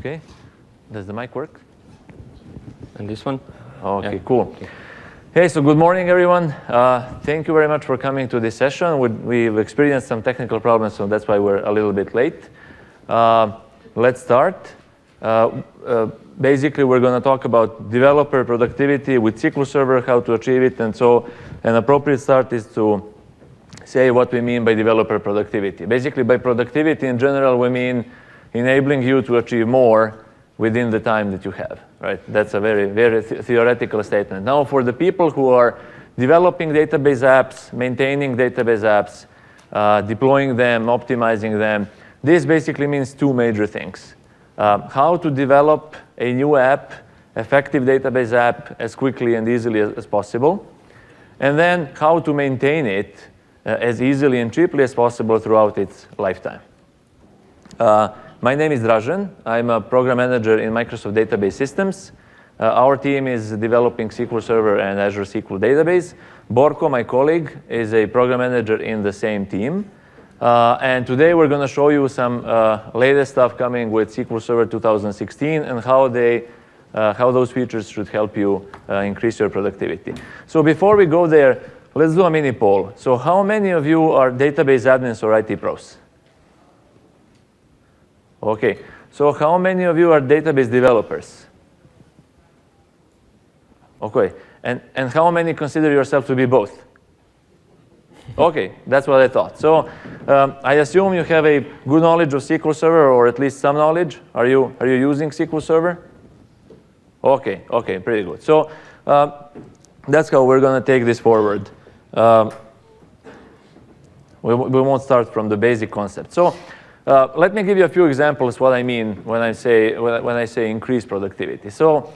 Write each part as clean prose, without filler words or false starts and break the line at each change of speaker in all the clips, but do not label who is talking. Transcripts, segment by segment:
Okay. Does the mic work?
And this one?
Okay, cool. Hey, so good morning, everyone. Thank you very much for coming to this session. We've experienced some technical problems, so that's why we're a little bit late. Let's start. Basically, we're going to talk about developer productivity with SQL Server, how to achieve it. And so an appropriate start is to say what we mean by developer productivity. Basically, by productivity in general, we mean enabling you to achieve more within the time that you have, right? That's a very, very theoretical statement. Now, for the people who are developing database apps, maintaining database apps, deploying them, optimizing them, this basically means two major things. How to develop a new app, effective database app, as quickly and easily as possible. And then how to maintain it as easily and cheaply as possible throughout its lifetime. My name is Dražen. I'm a program manager in Microsoft Database Systems. Our team is developing SQL Server and Azure SQL Database. Borko, my colleague, is a program manager in the same team. And today we're going to show you some latest stuff coming with SQL Server 2016 and how those features should help you increase your productivity. So before we go there, let's do a mini poll. So how many of you are database admins or IT pros? Okay, so how many of you are database developers? Okay, and how many consider yourself to be both? Okay, that's what I thought. So I assume you have a good knowledge of SQL Server, or at least some knowledge. Are you using SQL Server? Okay, pretty good. So that's how we're going to take this forward. We won't start from the basic concept. So let me give you a few examples what I mean when I say increase productivity. So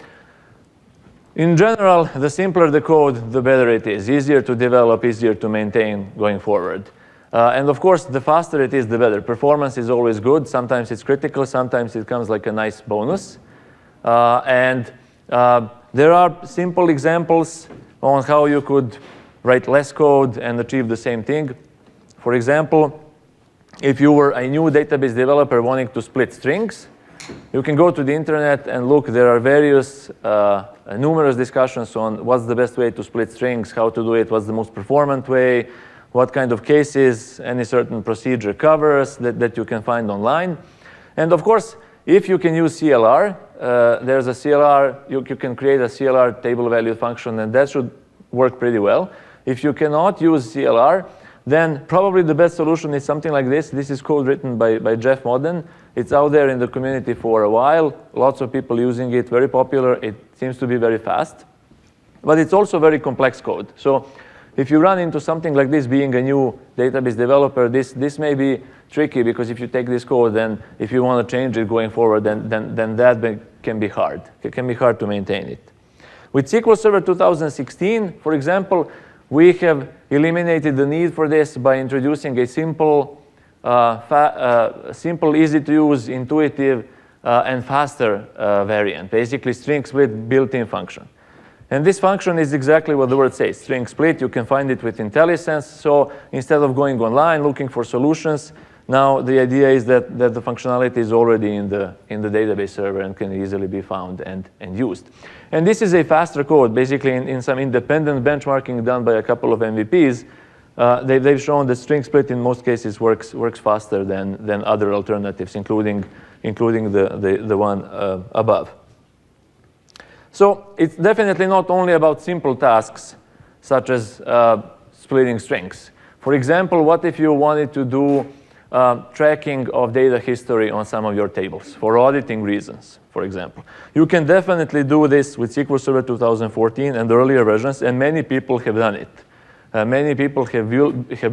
in general, the simpler the code, the better it is. Easier to develop, easier to maintain going forward. And of course, the faster it is, the better. Performance is always good. Sometimes it's critical. Sometimes it comes like a nice bonus. And there are simple examples on how you could write less code and achieve the same thing. For example, if you were a new database developer wanting to split strings, you can go to the internet and look. There are numerous discussions on what's the best way to split strings, how to do it, what's the most performant way, what kind of cases any certain procedure covers that you can find online. And of course, if you can use CLR, there's a CLR, you can create a CLR table value function, and that should work pretty well. If you cannot use CLR, then probably the best solution is something like this. This is code written by Jeff Modden. It's out there in the community for a while. Lots of people using it, very popular. It seems to be very fast. But it's also very complex code. So if you run into something like this, being a new database developer, this may be tricky, because if you take this code, then if you want to change it going forward, then that can be hard. It can be hard to maintain it. With SQL Server 2016, for example, we have eliminated the need for this by introducing a simple, easy to use, intuitive, and faster variant, basically string split built-in function. And this function is exactly what the word says, string split. You can find it with IntelliSense. So instead of going online looking for solutions, now the idea is that the functionality is already in the database server and can easily be found and used. And this is a faster code. Basically, in some independent benchmarking done by a couple of MVPs, they've shown that string split in most cases works faster than other alternatives, including the one above. So it's definitely not only about simple tasks such as splitting strings. For example, what if you wanted to do tracking of data history on some of your tables for auditing reasons, for example? You can definitely do this with SQL Server 2014 and earlier versions, and many people have done it. Many people have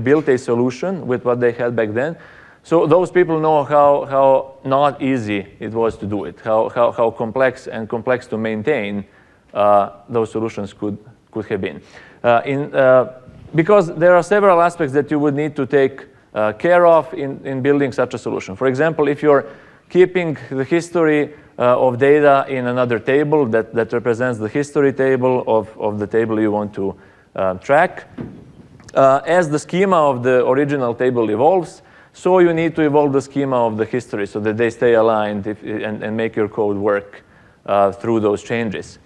built a solution with what they had back then. So those people know how not easy it was to do it, how complex to maintain those solutions could have been. Because there are several aspects that you would need to take care of in building such a solution. For example, if you're keeping the history of data in another table that represents the history table of the table you want to track, as the schema of the original table evolves, So you need to evolve the schema of the history so that they stay aligned and make your code work through those changes.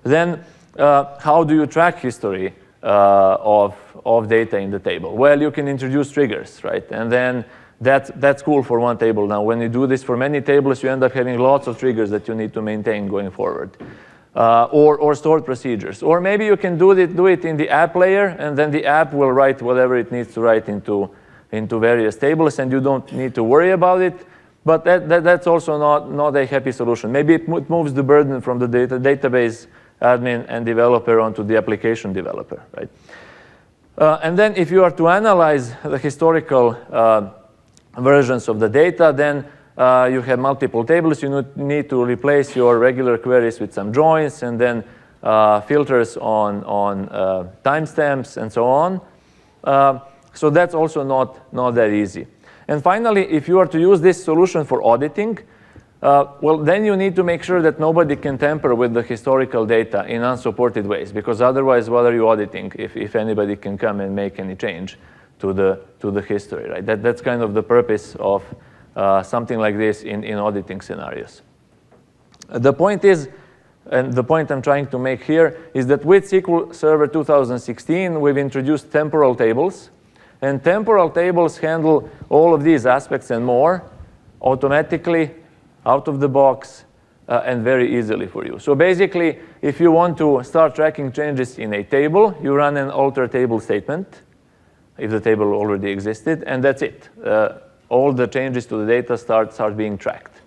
Then how do you track history of data in the table? Well, you can introduce triggers, right? And then that's cool for one table. Now, when you do this for many tables, you end up having lots of triggers that you need to maintain going forward. Or stored procedures. Or maybe you can do it in the app layer, and then the app will write whatever it needs to write into various tables, and you don't need to worry about it. But that's also not a happy solution. Maybe it moves the burden from the database admin and developer onto the application developer, right? And then if you are to analyze the historical versions of the data, then you have multiple tables. You need to replace your regular queries with some joins, and then filters on timestamps and so on. So that's also not that easy. And finally, if you are to use this solution for auditing, well, then you need to make sure that nobody can tamper with the historical data in unsupported ways, because otherwise, what are you auditing if anybody can come and make any change to the history, right? That's kind of the purpose of something like this in auditing scenarios. The point is, and the point I'm trying to make here, is that with SQL Server 2016, we've introduced temporal tables. And temporal tables handle all of these aspects and more automatically, out of the box, and very easily for you. So basically, if you want to start tracking changes in a table, you run an alter table statement, if the table already existed, and that's it. All the changes to the data start being tracked.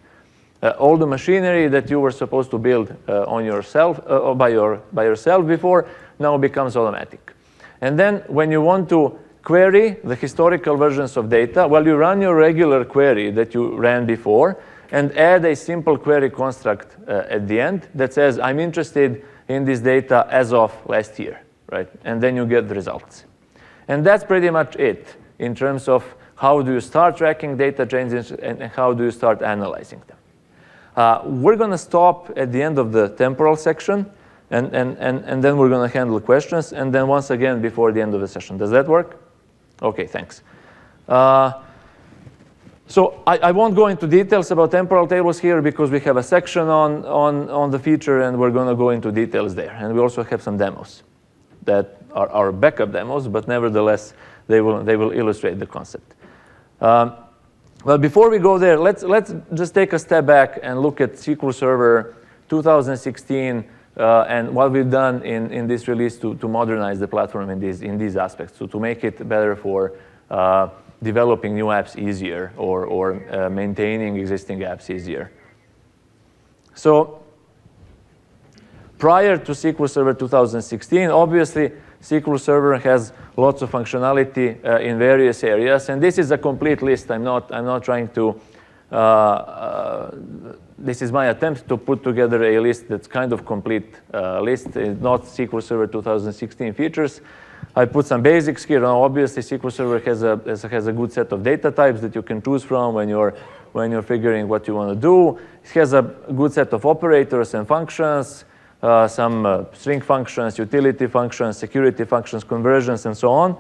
All the machinery that you were supposed to build on yourself or by yourself before now becomes automatic. And then when you want to query the historical versions of data, well, you run your regular query that you ran before and add a simple query construct at the end that says, I'm interested in this data as of last year, right? And then you get the results. And that's pretty much it in terms of how do you start tracking data changes and how do you start analyzing them. We're going to stop at the end of the temporal section, and then we're going to handle questions, and then once again before the end of the session. Does that work? OK, thanks. So I won't go into details about temporal tables here because we have a section on the feature, and we're going to go into details there. And we also have some demos that are our backup demos, but nevertheless, they will illustrate the concept. Well, before we go there, let's just take a step back and look at SQL Server 2016 and what we've done in this release to modernize the platform in these aspects, so to make it better for developing new apps easier or maintaining existing apps easier. So prior to SQL Server 2016, obviously, SQL Server has lots of functionality in various areas, and this is a complete list. I'm not trying to. This is my attempt to put together a list that's kind of complete list. It's not SQL Server 2016 features. I put some basics here. Now, obviously, SQL Server has a good set of data types that you can choose from when you're figuring what you want to do. It has a good set of operators and functions. Some string functions, utility functions, security functions, conversions, and so on.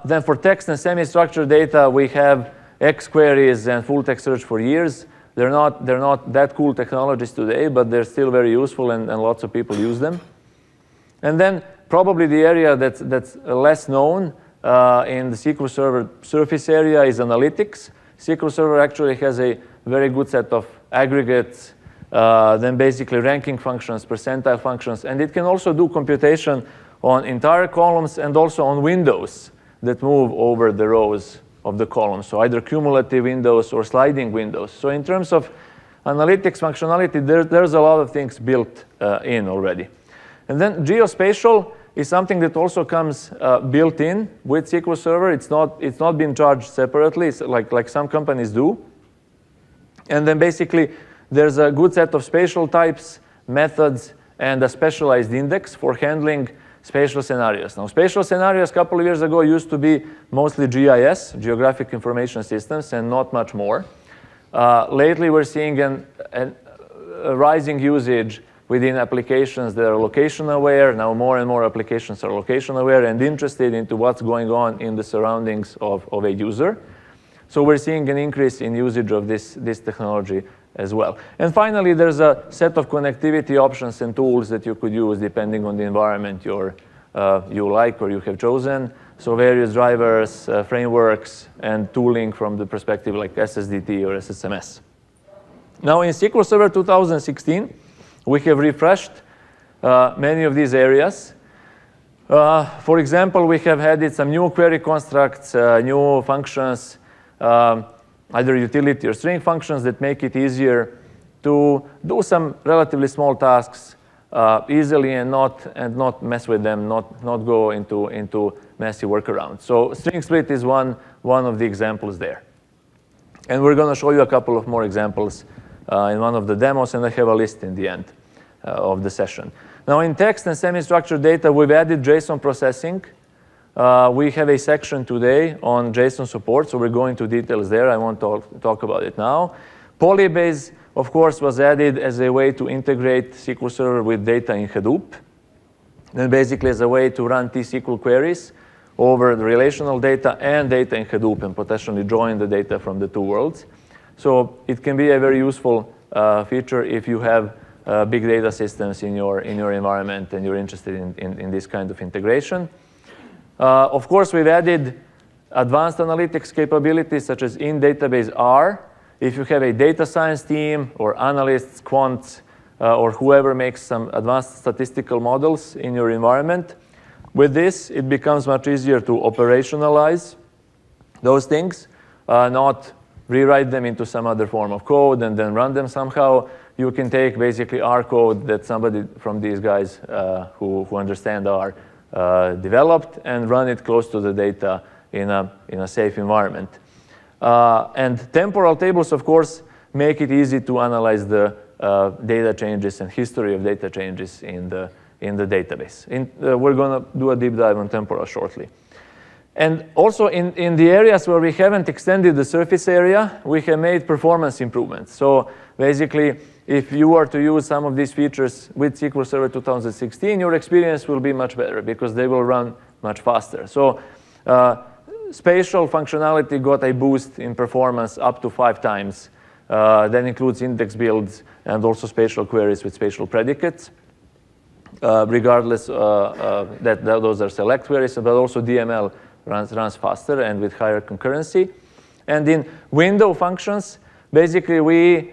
Then for text and semi-structured data, we have X queries and full text search for years. They're not that cool technologies today, but they're still very useful, and lots of people use them. And then probably the area that's less known in the SQL Server surface area is analytics. SQL Server actually has a very good set of aggregates, then basically ranking functions, percentile functions, and it can also do computation on entire columns and also on windows that move over the rows of the columns, so either cumulative windows or sliding windows. So in terms of analytics functionality, there's a lot of things built in already. And then geospatial is something that also comes built in with SQL Server. It's not being charged separately, it's like some companies do. And then basically, there's a good set of spatial types, methods, and a specialized index for handling spatial scenarios. Now, spatial scenarios a couple of years ago used to be mostly GIS, Geographic Information Systems, and not much more. Lately, we're seeing a rising usage within applications that are location aware. Now more and more applications are location aware and interested into what's going on in the surroundings of a user. So we're seeing an increase in usage of this technology as well. And finally, there's a set of connectivity options and tools that you could use depending on the environment you like or you have chosen. So various drivers, frameworks, and tooling from the perspective like SSDT or SSMS. Now in SQL Server 2016, we have refreshed many of these areas. For example, we have added some new query constructs, new functions, either utility or string functions that make it easier to do some relatively small tasks easily and not mess with them, not go into messy workarounds. So string split is one of the examples there. And we're going to show you a couple of more examples in one of the demos, and I have a list in the end of the session. Now in text and semi-structured data, we've added JSON processing. We have a section today on JSON support, so we're going to details there. I won't talk about it now. Polybase, of course, was added as a way to integrate SQL Server with data in Hadoop, and basically as a way to run T-SQL queries over the relational data and data in Hadoop and potentially join the data from the two worlds. So it can be a very useful feature if you have big data systems in your environment and you're interested in this kind of integration. Of course, we've added advanced analytics capabilities such as in-database R. If you have a data science team or analysts, quants, or whoever makes some advanced statistical models in your environment, with this, it becomes much easier to operationalize those things, not rewrite them into some other form of code and then run them somehow. You can take basically R code that somebody from these guys who understand R developed and run it close to the data in a safe environment. And temporal tables, of course, make it easy to analyze the data changes and history of data changes in the database. We're going to do a deep dive on temporal shortly. And also in the areas where we haven't extended the surface area, we have made performance improvements. So basically, if you were to use some of these features with SQL Server 2016, your experience will be much better because they will run much faster. So spatial functionality got a boost in performance up to 5 times. That includes index builds and also spatial queries with spatial predicates. Regardless that those are select queries, but also DML runs faster and with higher concurrency. And in window functions, basically we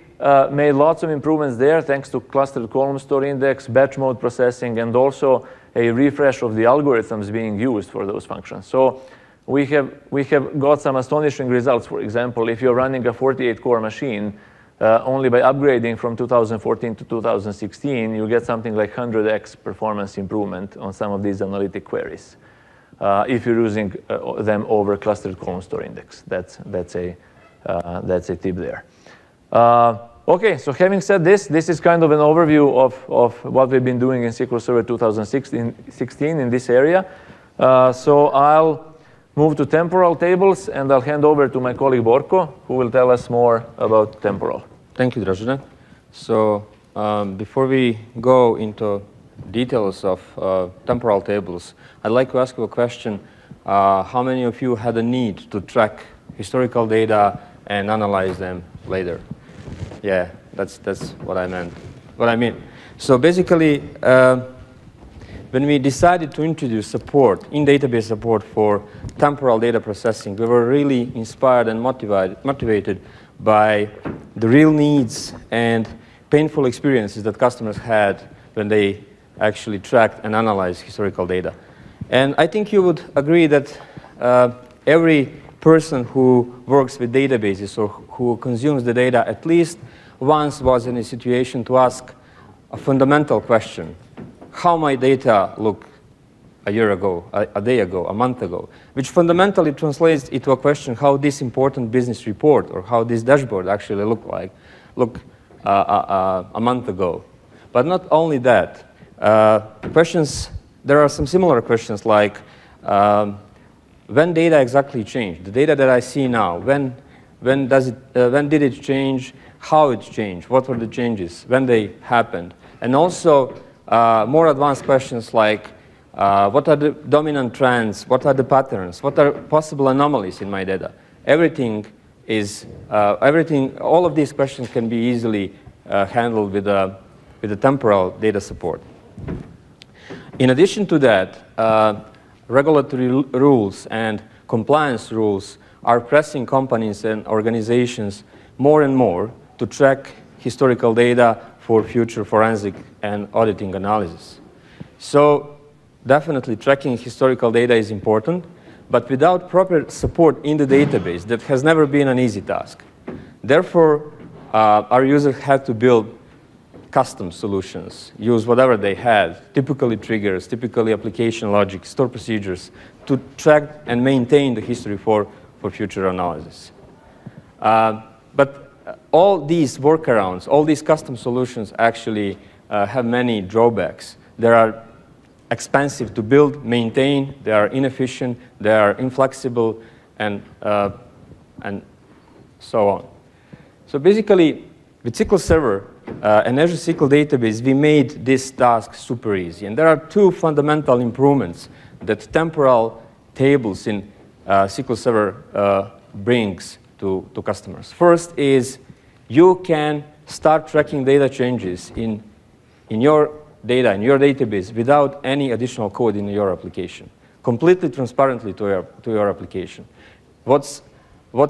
made lots of improvements there thanks to clustered column store index, batch mode processing, and also a refresh of the algorithms being used for those functions. So we have got some astonishing results. For example, if you're running a 48-core machine, only by upgrading from 2014 to 2016, you get something like 100x performance improvement on some of these analytic queries. If you're using them over clustered column store index, that's a tip there. Okay, so having said this is kind of an overview of what we've been doing in SQL Server 2016 in this area. So I'll move to temporal tables, and I'll hand over to my colleague Borko, who will tell us more about temporal.
Thank you, Dražen. So before we go into details of temporal tables, I'd like to ask you a question. How many of you had a need to track historical data and analyze them later? Yeah, that's what I meant. What I mean. So basically, when we decided to introduce support, in-database support for temporal data processing, we were really inspired and motivated by the real needs and painful experiences that customers had when they actually tracked and analyzed historical data. And I think you would agree that every person who works with databases or who consumes the data at least once was in a situation to ask a fundamental question. How my data look a year ago, a day ago, a month ago, which fundamentally translates into a question how this important business report or how this dashboard actually look a month ago. But not only that, there are some similar questions like when data exactly changed? The data that I see now, when did it change? How it changed? What were the changes? When they happened? And also more advanced questions like what are the dominant trends, what are the patterns, what are possible anomalies in my data. All of these questions can be easily handled with the temporal data support. In addition to that, regulatory rules and compliance rules are pressing companies and organizations more and more to track historical data for future forensic and auditing analysis. So definitely tracking historical data is important, but without proper support in the database, that has never been an easy task. Therefore, our users had to build custom solutions, use whatever they had, typically triggers, typically application logic, store procedures, to track and maintain the history for future analysis. But all these workarounds, all these custom solutions actually have many drawbacks. They are expensive to build, maintain, they are inefficient, they are inflexible, and so on. So basically, with SQL Server and Azure SQL Database, we made this task super easy. And there are two fundamental improvements that temporal tables in SQL Server brings to customers. First is you can start tracking data changes in your data, in your database, without any additional code in your application, completely transparently to your application. What's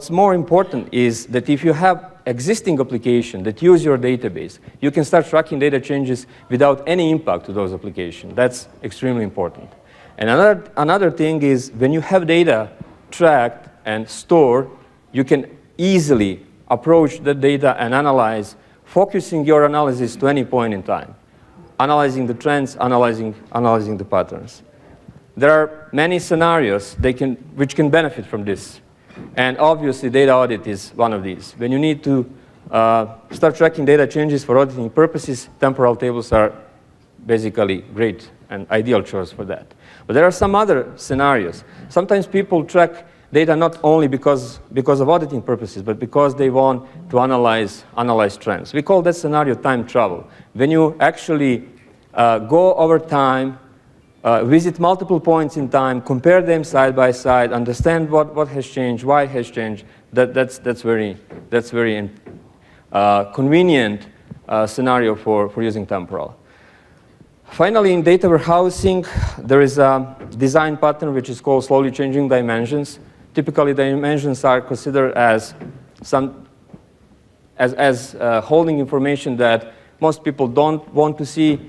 more important is that if you have existing application that use your database, you can start tracking data changes without any impact to those applications. That's extremely important. And another thing is when you have data tracked and stored, you can easily approach the data and analyze, focusing your analysis to any point in time, analyzing the trends, analyzing the patterns. There are many scenarios which can benefit from this. And obviously, data audit is one of these. When you need to start tracking data changes for auditing purposes, temporal tables are basically great and ideal choice for that. But there are some other scenarios. Sometimes people track data not only because of auditing purposes, but because they want to analyze trends. We call that scenario time travel. When you actually go over time, visit multiple points in time, compare them side by side, understand what has changed, why it has changed. That's very convenient scenario for using temporal. Finally, in data warehousing, there is a design pattern which is called slowly changing dimensions. Typically, dimensions are considered as holding information that most people don't want to see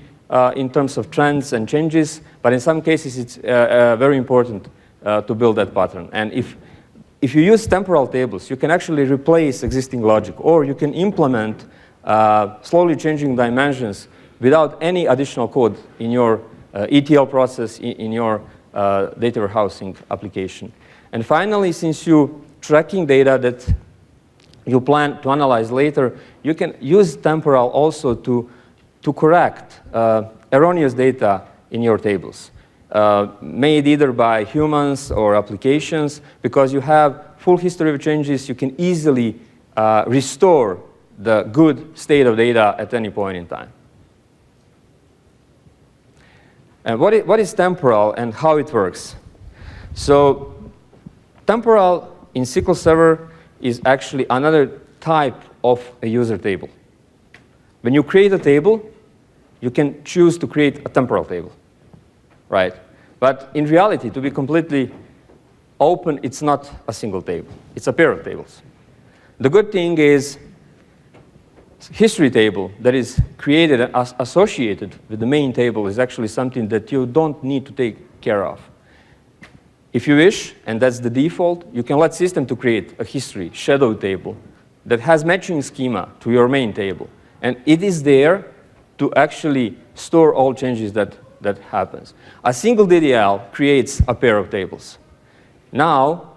in terms of trends and changes, but in some cases it's very important to build that pattern. And if you use temporal tables, you can actually replace existing logic, or you can implement slowly changing dimensions without any additional code in your ETL process, in your data warehousing application. And finally, since you're tracking data that you plan to analyze later, you can use temporal also to correct erroneous data in your tables, made either by humans or applications. Because you have full history of changes, you can easily restore the good state of data at any point in time. And what is temporal and how it works? So temporal in SQL Server is actually another type of a user table. When you create a table, you can choose to create a temporal table, right? But in reality, to be completely open, it's not a single table. It's a pair of tables. The good thing is history table that is created and associated with the main table is actually something that you don't need to take care of. If you wish, and that's the default, you can let system to create a history shadow table that has matching schema to your main table. And it is there to actually store all changes that happens. A single DDL creates a pair of tables. Now,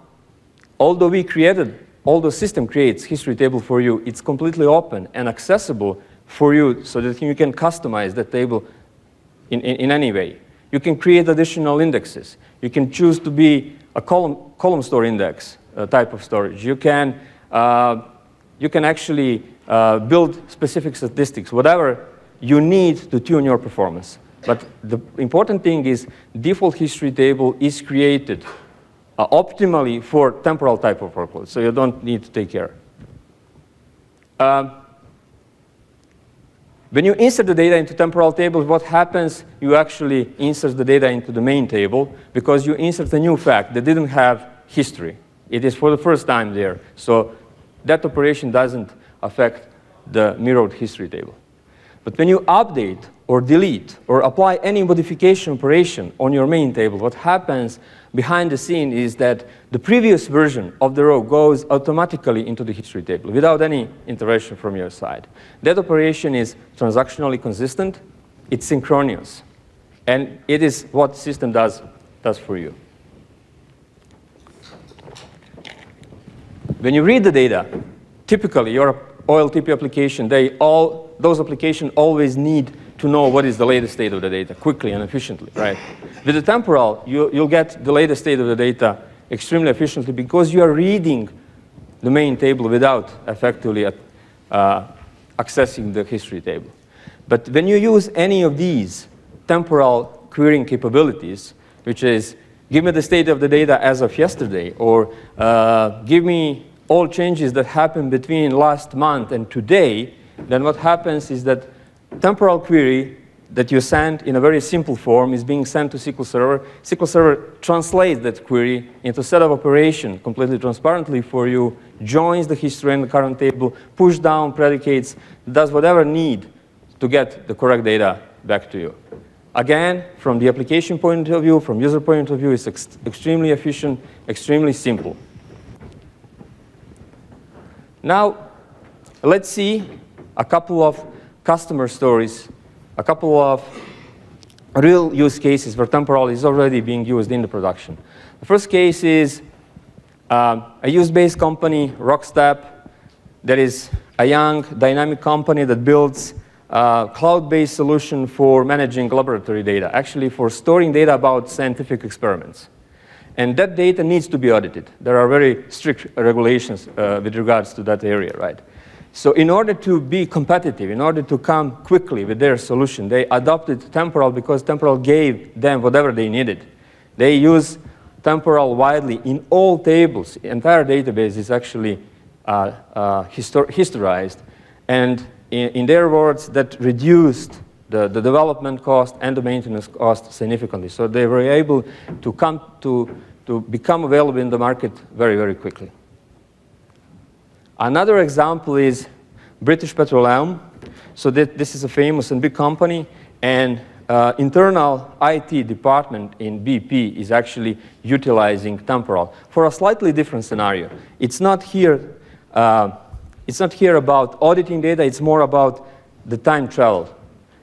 although the system creates history table for you, it's completely open and accessible for you so that you can customize that table in any way. You can create additional indexes. You can choose to be a column store index type of storage. You can actually build specific statistics, whatever you need to tune your performance. But the important thing is default history table is created optimally for temporal type of workloads, so you don't need to take care. When you insert the data into temporal tables, what happens? You actually insert the data into the main table because you insert a new fact that didn't have history. It is for the first time there. So that operation doesn't affect the mirrored history table. But when you update or delete or apply any modification operation on your main table, what happens behind the scene is that the previous version of the row goes automatically into the history table without any intervention from your side. That operation is transactionally consistent, it's synchronous, and it is what the system does for you. When you read the data, typically your OLTP application, those applications always need to know what is the latest state of the data quickly and efficiently, right? With the temporal, you'll get the latest state of the data extremely efficiently because you are reading the main table without effectively accessing the history table. But when you use any of these temporal querying capabilities, which is give me the state of the data as of yesterday, or give me all changes that happened between last month and today, then what happens is that temporal query that you send in a very simple form is being sent to SQL Server. SQL Server translates that query into a set of operation completely transparently for you, joins the history and the current table, push down predicates, does whatever need to get the correct data back to you. Again, from the application point of view, from user point of view, it's extremely efficient, extremely simple. Now, let's see a couple of customer stories, a couple of real use cases where temporal is already being used in the production. The first case is a US-based company, Rockstep, that is a young, dynamic company that builds a cloud-based solution for managing laboratory data, actually for storing data about scientific experiments. And that data needs to be audited. There are very strict regulations with regards to that area, right? So in order to be competitive, in order to come quickly with their solution, they adopted temporal because temporal gave them whatever they needed. They use temporal widely in all tables. The entire database is actually historized. And in their words, that reduced the development cost and the maintenance cost significantly. So they were able to become available in the market very, very quickly. Another example is British Petroleum. So this is a famous and big company, and internal IT department in BP is actually utilizing temporal for a slightly different scenario. It's not here about auditing data, it's more about the time travel.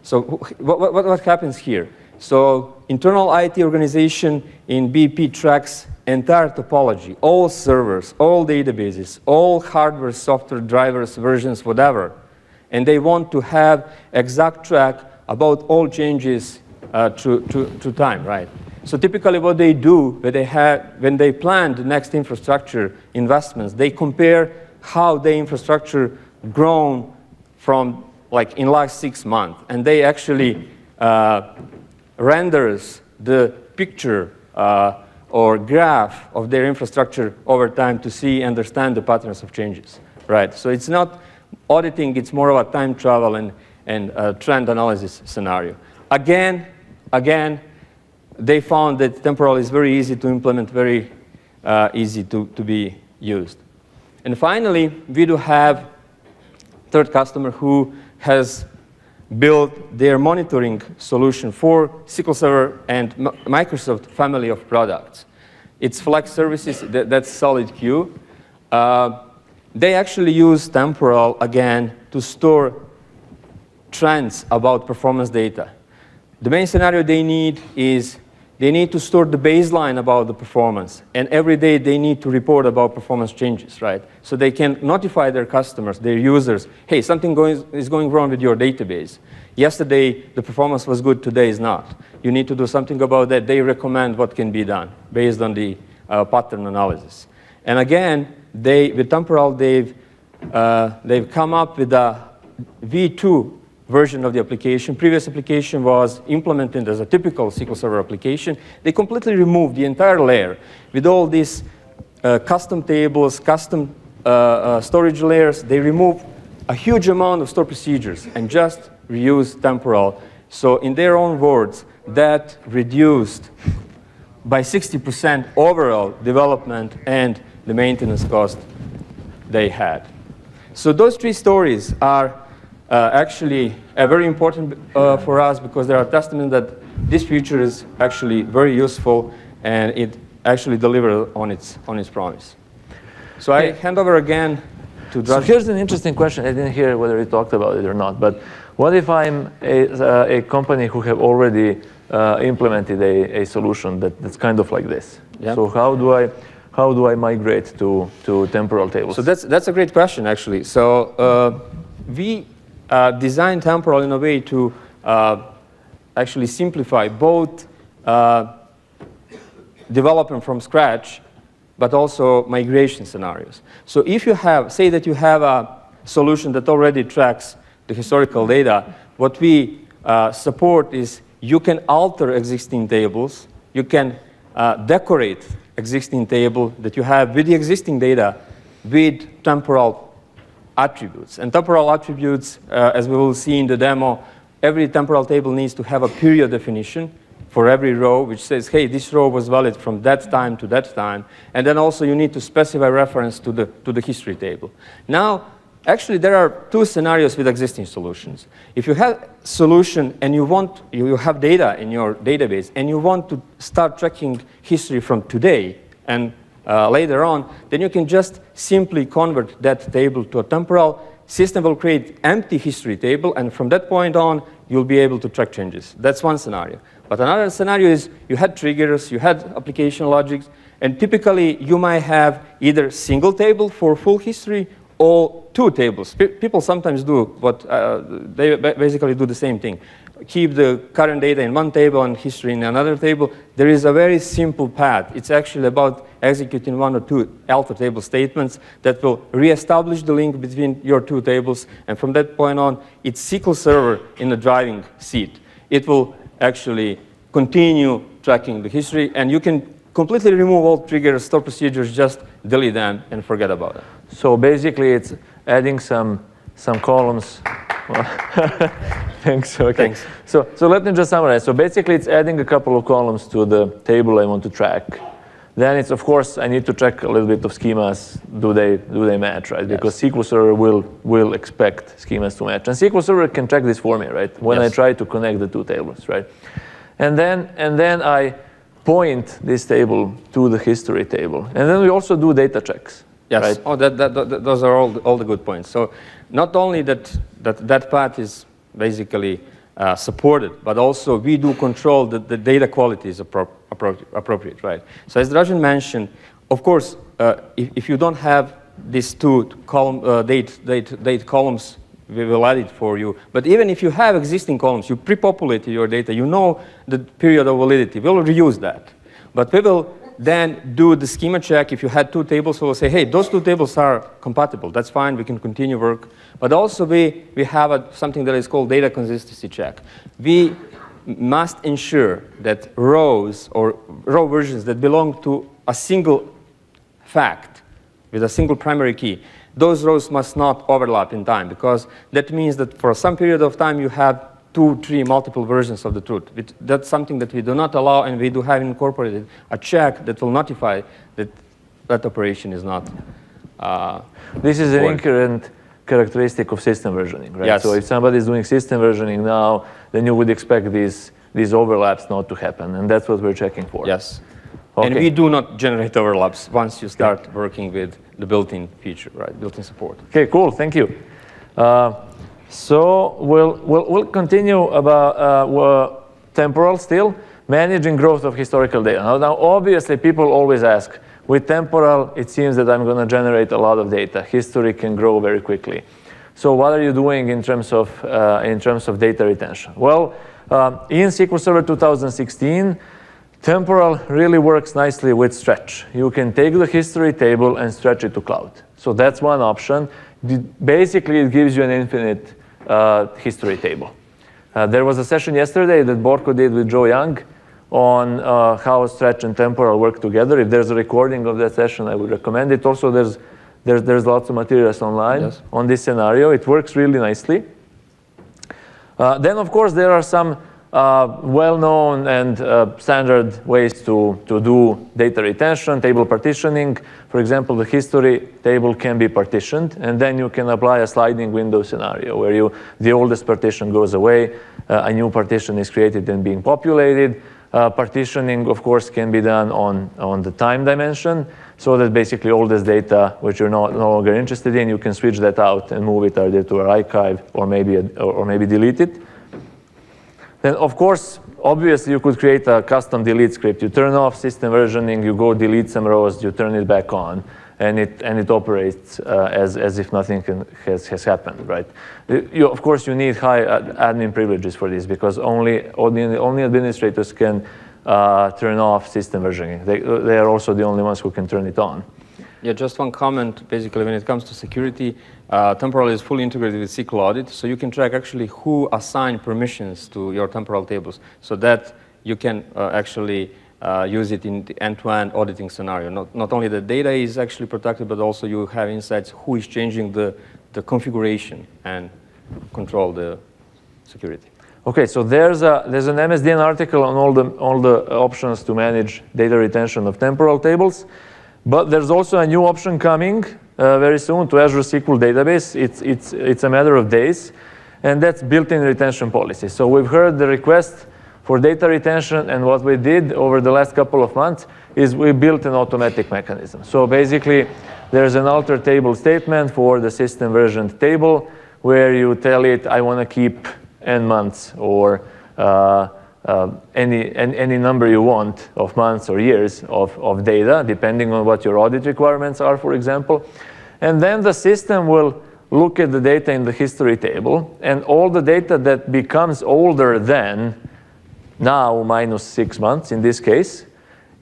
So what happens here? So internal IT organization in BP tracks entire topology, all servers, all databases, all hardware, software, drivers, versions, whatever. And they want to have exact track about all changes to time, right? So typically what they do when they plan the next infrastructure investments, they compare how the infrastructure grown from like in last 6 months. And they actually renders the picture or graph of their infrastructure over time to understand the patterns of changes, right? So it's not auditing, it's more of a time travel and trend analysis scenario. Again, they found that temporal is very easy to implement, very easy to be used. And finally, we do have third customer who has built their monitoring solution for SQL Server and Microsoft family of products. It's Flex Services, that's solid queue. They actually use temporal, again, to store trends about performance data. The main scenario they need is they need to store the baseline about the performance, and every day they need to report about performance changes, right? So they can notify their customers, their users, hey, something is going wrong with your database. Yesterday, the performance was good, today is not. You need to do something about that. They recommend what can be done based on the pattern analysis. And again, with temporal, they've come up with a V2 version of the application. Previous application was implemented as a typical SQL Server application. They completely removed the entire layer with all these custom tables, custom storage layers. They removed a huge amount of store procedures and just reused temporal. So in their own words, that reduced by 60% overall development and the maintenance cost they had. So those three stories are actually very important for us because they are a testament that this feature is actually very useful and it actually delivered on its promise. So I hand over again to Dražen.
So here's an interesting question. I didn't hear whether you talked about it or not, but what if I'm a company who have already implemented a solution that's kind of like this?
Yeah.
So how do I migrate to temporal tables?
So that's a great question, actually. So we designed temporal in a way to actually simplify both development from scratch, but also migration scenarios. So if you have, say that you have a solution that already tracks the historical data, what we support is you can alter existing tables, you can decorate existing table that you have with the existing data with temporal attributes. And temporal attributes, as we will see in the demo, every temporal table needs to have a period definition for every row, which says, hey, this row was valid from that time to that time. And then also you need to specify reference to the history table. Now, actually, there are two scenarios with existing solutions. If you have solution and you have data in your database and you want to start tracking history from today and later on, then you can just simply convert that table to a temporal. System will create empty history table, and from that point on, you'll be able to track changes. That's one scenario. But another scenario is you had triggers, you had application logics, and typically you might have either single table for full history or two tables. People sometimes do what they basically do the same thing. Keep the current data in one table and history in another table. There is a very simple path. It's actually about executing one or two alter table statements that will reestablish the link between your two tables. And from that point on, it's SQL Server in the driving seat. It will actually continue tracking the history, and you can completely remove all triggers, store procedures, just delete them and forget about it.
So basically, it's adding some columns. Thanks. Okay.
Thanks.
So let me just summarize. So basically, it's adding a couple of columns to the table I want to track. Then it's, of course, I need to check a little bit of schemas. Do they match, right?
Yes.
Because SQL Server will expect schemas to match, and SQL Server can track this for me, right? When
Yes.
I try to connect the two tables, right? And then I point this table to the history table, and then we also do data checks.
Yes.
Right?
Oh, those are all the good points. So not only that path is basically supported, but also we do control that the data quality is appropriate, right? So as Dražen mentioned, of course, if you don't have these two date columns, we will add it for you. But even if you have existing columns, you pre-populate your data, you know the period of validity, we'll reuse that. But we will then do the schema check. If you had two tables, we'll say, hey, those two tables are compatible. That's fine, we can continue work. But also we have something that is called data consistency check. We must ensure that rows or row versions that belong to a single fact with a single primary key, those rows must not overlap in time, because that means that for some period of time you have 2, 3 multiple versions of the truth. That's something that we do not allow, and we do have incorporated a check that will notify that that operation is not.
This is an inherent characteristic of system versioning, right?
Yes.
So if somebody is doing system versioning now, then you would expect these overlaps not to happen, and that's what we're checking for.
Yes.
Okay.
And we do not generate overlaps once you start working with the built-in feature, right? Built-in support.
Okay, cool. Thank you. So we'll continue about temporal still, managing growth of historical data. Now, obviously, people always ask, with temporal, it seems that I'm going to generate a lot of data. History can grow very quickly. So what are you doing in terms of data retention? Well, in SQL Server 2016, temporal really works nicely with stretch. You can take the history table and stretch it to cloud. So that's one option. Basically, it gives you an infinite history table. There was a session yesterday that Borko did with Joe Young on how stretch and temporal work together. If there's a recording of that session, I would recommend it. Also, there's lots of materials online on this scenario. It works really nicely. Then, of course, there are some well-known and standard ways to do data retention, table partitioning. For example, the history table can be partitioned, and then you can apply a sliding window scenario where the oldest partition goes away, a new partition is created and being populated. Partitioning, of course, can be done on the time dimension, so that basically all this data which you're no longer interested in, you can switch that out and move it either to an archive or maybe delete it. Then, of course, obviously, you could create a custom delete script. You turn off system versioning, you go delete some rows, you turn it back on, and it operates as if nothing has happened, right? Of course, you need high admin privileges for this because only administrators can turn off system versioning. They are also the only ones who can turn it on.
Yeah, just one comment. Basically, when it comes to security, temporal is fully integrated with SQL Audit, so you can track actually who assigned permissions to your temporal tables, so that you can actually use it in the end-to-end auditing scenario. Not only the data is actually protected, but also you have insights who is changing the configuration and control the security.
Okay, so there's an MSDN article on all the options to manage data retention of temporal tables. But there's also a new option coming very soon to Azure SQL Database. It's a matter of days, and that's built-in retention policy. So we've heard the request for data retention, and what we did over the last couple of months is we built an automatic mechanism. So basically, there's an alter table statement for the system versioned table where you tell it, I want to keep n months or any number you want of months or years of data, depending on what your audit requirements are, for example. And then the system will look at the data in the history table, and all the data that becomes older than now minus 6 months, in this case,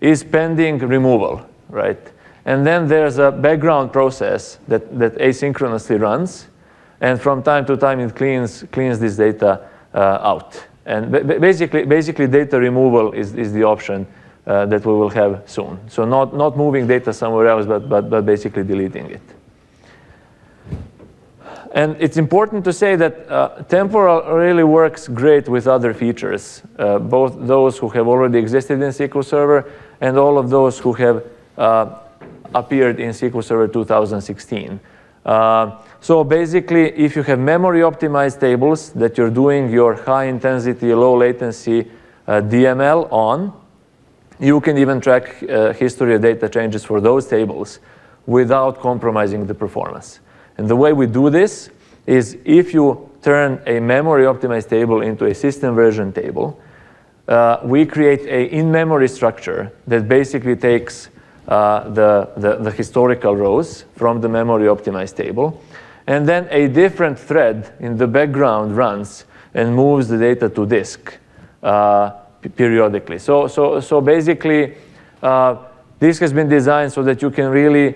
is pending removal, right? And then there's a background process that asynchronously runs, and from time to time it cleans this data out. And basically data removal is the option that we will have soon. So not moving data somewhere else, but basically deleting it. And it's important to say that temporal really works great with other features, both those who have already existed in SQL Server and all of those who have appeared in SQL Server 2016. So basically, if you have memory optimized tables that you're doing your high intensity, low latency DML on, you can even track history of data changes for those tables without compromising the performance. And the way we do this is if you turn a memory optimized table into a system version table, we create a in-memory structure that basically takes the historical rows from the memory optimized table, and then a different thread in the background runs and moves the data to disk periodically. So basically, this has been designed so that you can really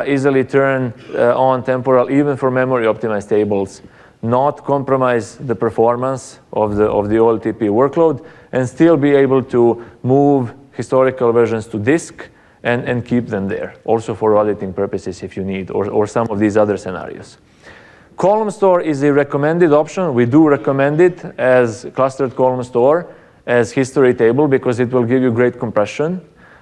easily turn on temporal even for memory optimized tables, not compromise the performance of the OLTP workload, and still be able to move historical versions to disk and keep them there, also for auditing purposes if you need, or some of these other scenarios. Column store is a recommended option. We do recommend it as clustered column store, as history table, because it will give you great compression.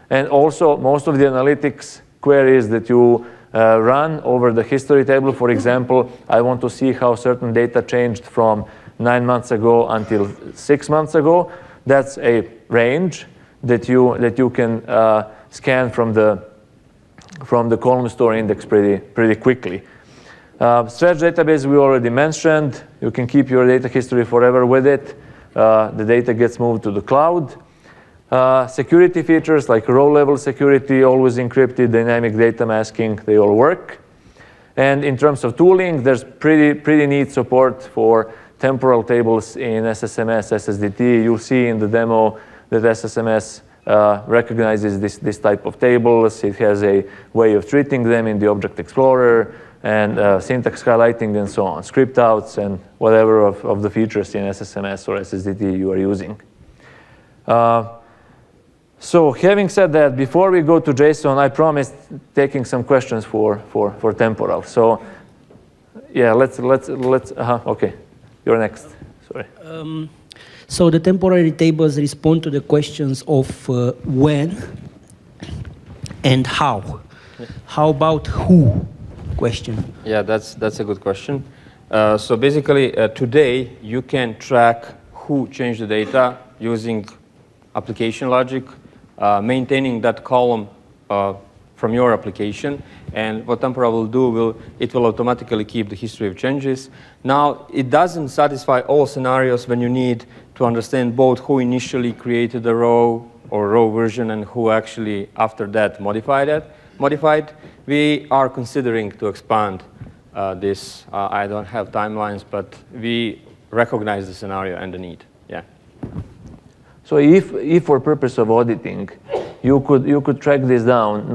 And also, most of the analytics queries that you run over the history table, for example, I want to see how certain data changed from 9 months ago until 6 months ago. That's a range that you can scan from the column store index pretty quickly. Stretch database we already mentioned. You can keep your data history forever with it. The data gets moved to the cloud. Security features like row-level security, always encrypted, dynamic data masking, they all work. And in terms of tooling, there's pretty neat support for temporal tables in SSMS, SSDT. You'll see in the demo that SSMS recognizes this type of tables. It has a way of treating them in the Object Explorer. and syntax highlighting and so on, script outs and whatever of the features in SSMS or SSDT you are using. So having said that, before we go to JSON, I promised taking some questions for temporal. So yeah, let's okay, you're next. Sorry.
So the temporary tables respond to the questions of when and how. How about who question?
Yeah, that's a good question. So basically, today you can track who changed the data using application logic, maintaining that column from your application. And what temporal will do, it will automatically keep the history of changes. Now, it doesn't satisfy all scenarios when you need to understand both who initially created the row or row version and who actually, after that, modified. We are considering to expand this. I don't have timelines, but we recognize the scenario and the need. Yeah.
So if for purpose of auditing, you could track this down,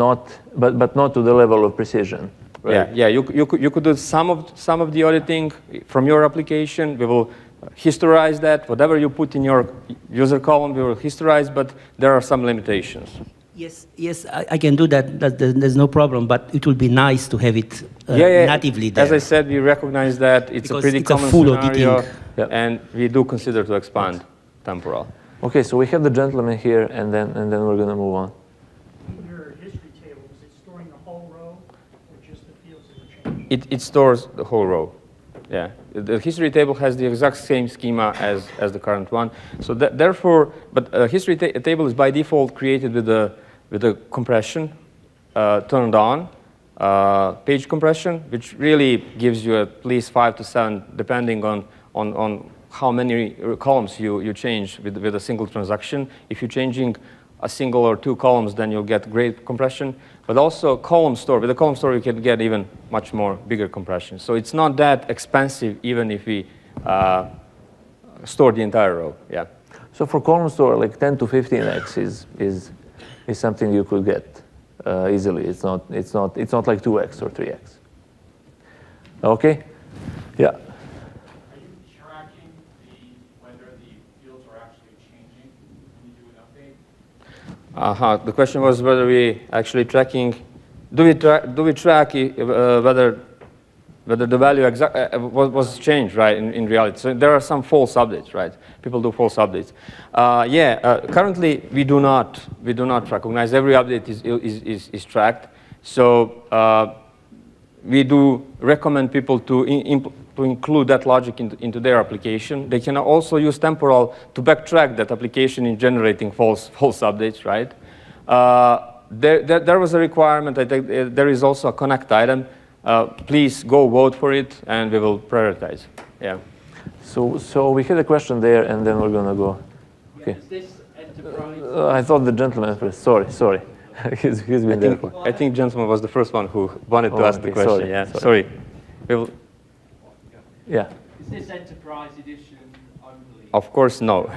but not to the level of precision. Right?
Yeah. You could do some of the auditing from your application. We will historize that. Whatever you put in your user column, we will historize, but there are some limitations.
Yes, I can do that. There's no problem, but it would be nice to have it natively there.
As I said, we recognize that it's
because
a pretty
it's
common
a full
scenario,
auditing.
and we do consider to expand temporal.
Okay, so we have the gentleman here, and then we're going to move on.
In your history table, is it storing the whole row or just the fields that were changed?
It stores the whole row. Yeah, the history table has the exact same schema as the current one. So therefore, but a history table is by default created with the compression turned on, page compression, which really gives you at least 5 to 7, depending on how many columns you change with a single transaction. If you're changing a single or 2 columns, then you'll get great compression. But also column store. With a column store, you can get even much more bigger compression. So it's not that expensive, even if we store the entire row. Yeah.
So for column store, like 10 to 15x is something you could get easily. It's not like 2x or 3x. Okay. Yeah.
The question was whether we actually tracking. Do we track whether the value was changed, right? In reality, so there are some false updates, right? People do false updates. Currently we do not recognize every update is tracked. So we do recommend people to include that logic into their application. They can also use temporal to backtrack that application in generating false updates, right? There was a requirement. I think there is also a connect item. Please go vote for it, and we will prioritize. Yeah.
So we had a question there, and then we're gonna go. Okay.
Is this enterprise?
I thought the gentleman first. Sorry. he's been there.
I think gentleman was the first one who wanted to ask the question.
Sorry,
yeah.
sorry.
Yeah. Is this enterprise edition only?
Of course, no.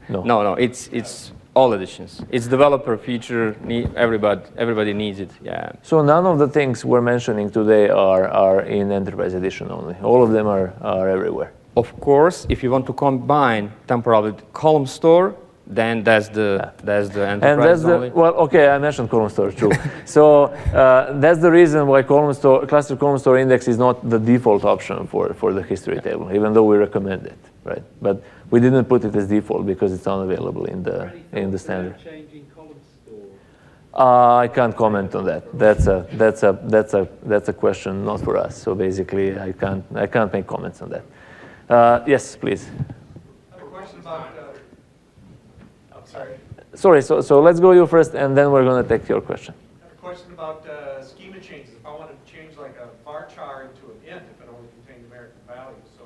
No.
No. It's all editions. It's developer feature. Everybody needs it. Yeah.
So none of the things we're mentioning today are in enterprise edition only. All of them are everywhere.
Of course, if you want to combine temporal with column store, then that's the enterprise only.
Well, okay, I mentioned column store too. So that's the reason why cluster column store index is not the default option for the history table, even though we recommend it, right? But we didn't put it as default because it's unavailable in the standard.
Changing column store.
I can't comment on that. That's a question not for us. So basically, I can't make comments on that. Yes, please.
I have a question about.
Sorry, so let's go you first, and then we're going to take your question.
I have a question about schema changes. If I want to change like a var char into an int, if it only contained numeric values, so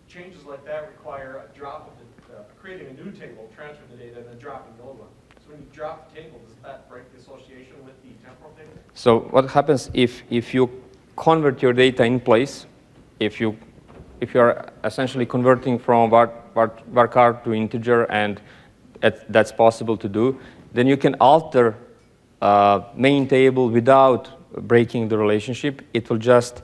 changes like that require a drop of creating a new table, transfer the data, and then dropping the old one. So when you drop the table, does that break the association with the temporal table?
So what happens if you convert your data in place, if you are essentially converting from varchar to integer, and that's possible to do, then you can alter main table without breaking the relationship. It will just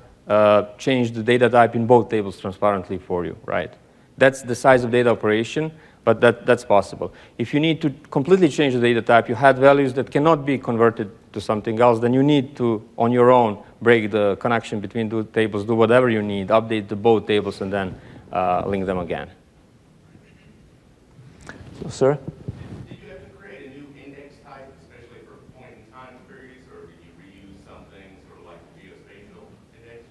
change the data type in both tables transparently for you, right? That's the size of data operation, but that's possible. If you need to completely change the data type, you had values that cannot be converted to something else, then you need to, on your own, break the connection between the tables, do whatever you need, update the both tables, and then link them again.
So, sir?
Did you have to create a new index type, especially for point-in-time queries, or did you reuse something sort of like the geospatial index?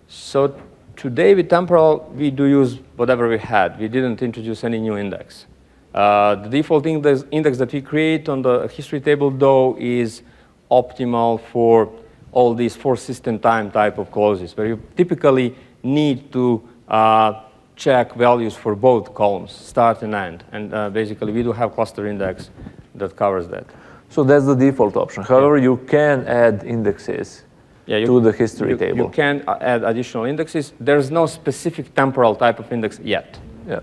So today with temporal, we do use whatever we had. We didn't introduce any new index. The default index that we create on the history table, though, is optimal for all these for system time type of clauses, where you typically need to check values for both columns, start and end. And basically, we do have cluster index that covers that.
So that's the default option. However, you can add indexes to the history table.
You can add additional indexes. There's no specific temporal type of index yet.
Yeah.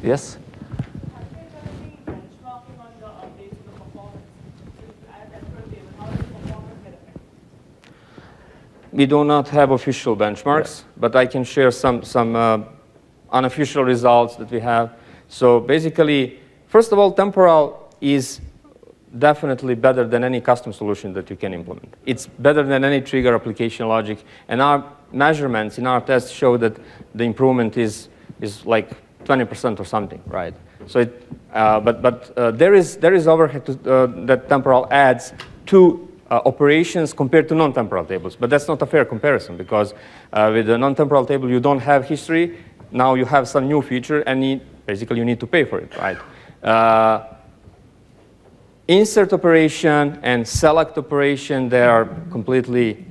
Yes?
Have you guys ever seen benchmarking on the updates of the performance? So add that per table, how does the performance get affected?
We do not have official benchmarks, but I can share some unofficial results that we have. So basically, first of all, temporal is definitely better than any custom solution that you can implement. It's better than any trigger application logic. And our measurements in our tests show that the improvement is like 20% or something, right? So there is overhead that temporal adds to operations compared to non-temporal tables. But that's not a fair comparison, because with the non-temporal table, you don't have history. Now you have some new feature, and basically you need to pay for it, right? Insert operation and select operation, they are completely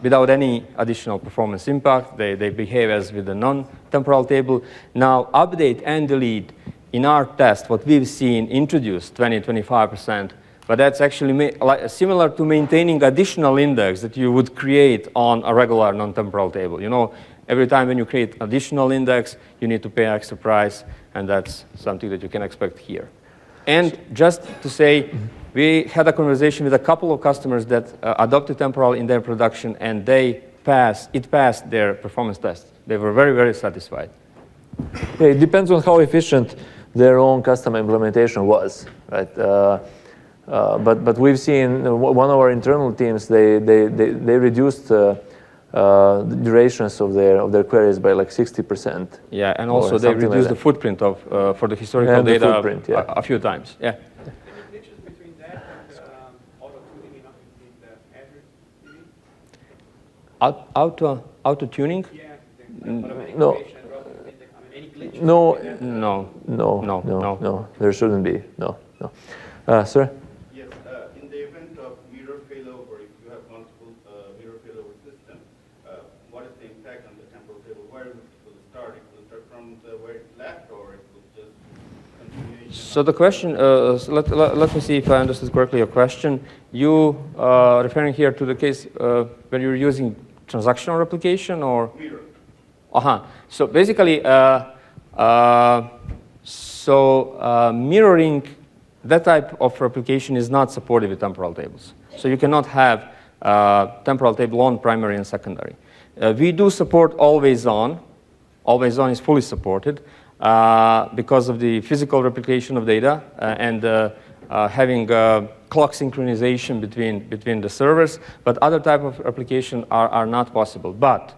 without any additional performance impact. They behave as with the non-temporal table. Now, update and delete, in our test, what we've seen introduced 20-25%, but that's actually similar to maintaining additional index that you would create on a regular non-temporal table. You know, every time when you create additional index, you need to pay extra price, and that's something that you can expect here. And just to say, we had a conversation with a couple of customers that adopted temporal in their production, and it passed their performance test. They were very, very satisfied.
Yeah, it depends on how efficient their own custom implementation was, right? But we've seen one of our internal teams, they reduced the durations of their queries by like 60%.
Yeah, and also they reduced the footprint for the historical data a few times. Yeah.
Any pictures between that and auto-tuning in the Azure DB?
Auto-tuning?
Yeah.
No.
Any glitch?
No. There shouldn't be. No. Sir?
Yes, in the event of mirror failover, if you have multiple mirror failover system, what is the impact on the temporal table? Where will it start? It will start from where it left, or it will just continuation?
So the question, let me see if I understood correctly your question. You referring here to the case when you're using transactional replication or?
Mirror.
So basically, mirroring, that type of replication is not supported with temporal tables. So you cannot have temporal table on primary and secondary. We do support always on. Always on is fully supported because of the physical replication of data and having clock synchronization between the servers. But other type of replication are not possible. But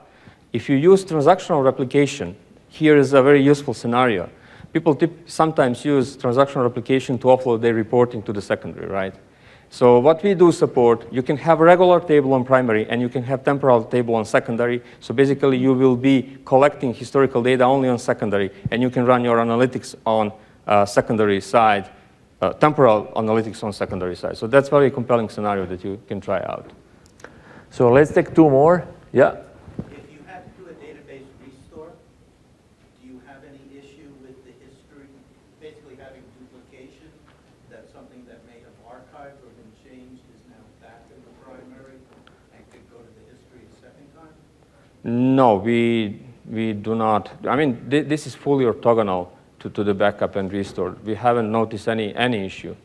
if you use transactional replication, here is a very useful scenario. People sometimes use transactional replication to offload their reporting to the secondary, right? So what we do support, you can have a regular table on primary, and you can have temporal table on secondary. So basically, you will be collecting historical data only on secondary, and you can run your analytics on secondary side, temporal analytics on secondary side. So that's a very compelling scenario that you can try out.
So let's take two more. Yeah.
If you had to do a database restore, do you have any issue with the history, basically having duplication, that something that may have archived or been changed is now back in the primary and could go to the history a second time?
No, we do not. I mean, this is fully orthogonal to the backup and restore. We haven't noticed any issue.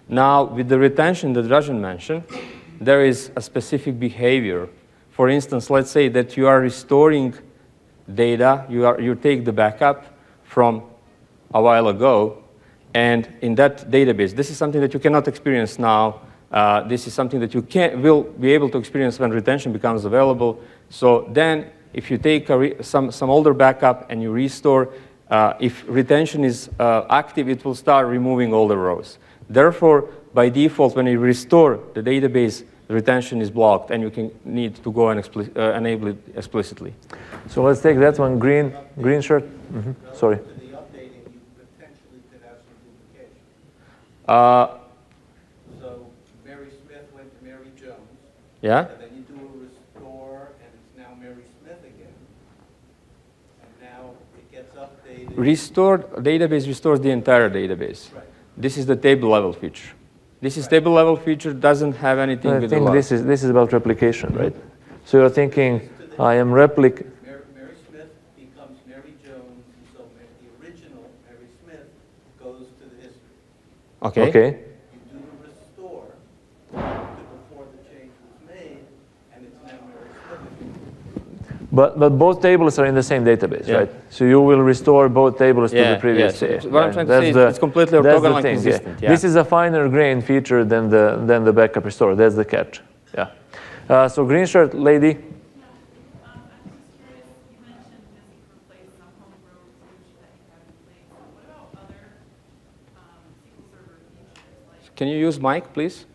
Now, with the retention that Rajan mentioned, there is a specific behavior. For instance, let's say that you are restoring data, you take the backup from a while ago, and in that database, this is something that you cannot experience now. This is something that you will be able to experience when retention becomes available. So then, if you take some older backup and you restore, if retention is active, it will start removing all the rows. Therefore, by default, when you restore the database, the retention is blocked, and you need to go and enable it explicitly.
So let's take that one, green shirt. Sorry.
To the updating, you potentially could have some duplication. So Mary Smith went to Mary Jones.
Yeah?
And then you do a restore, and it's now Mary Smith again. And now it gets updated.
Database restores the entire database.
Right.
This is the table level feature. This is table level feature, doesn't have anything
I
with
think
the log.
this is about replication, right? So you're thinking, I am
Mary Smith becomes Mary Jones, and so the original Mary Smith goes to the history.
Okay.
okay.
You do the restore to before the change was made, and it's now Mary Smith again.
But both tables are in the same database,
Yeah.
right? So you will restore both tables to the previous.
Yeah. So what I'm trying to say is it's completely orthogonal and consistent. Yeah.
This is a finer grain feature than the backup restore. That's the catch. Yeah. So green shirt lady.
I'm just curious, you mentioned this could replace some homegrown solution that you have in place. What about other SQL Server features? Like,
Can you use mic, please?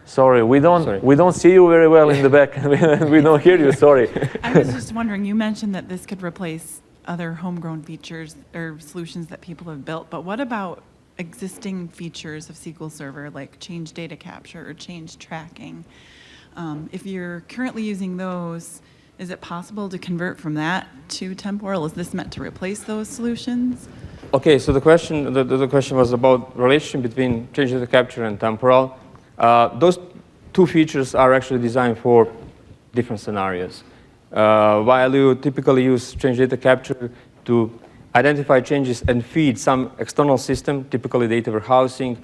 Sorry, we don't see you very well in the back, and we don't hear you. Sorry.
I was just wondering, you mentioned that this could replace other homegrown features or solutions that people have built, but what about existing features of SQL Server, like change data capture or change tracking? If you're currently using those, is it possible to convert from that to temporal? Is this meant to replace those solutions?
Okay, so the question was about relationship between change data capture and temporal. Those two features are actually designed for different scenarios. While you typically use change data capture to identify changes and feed some external system, typically data warehousing,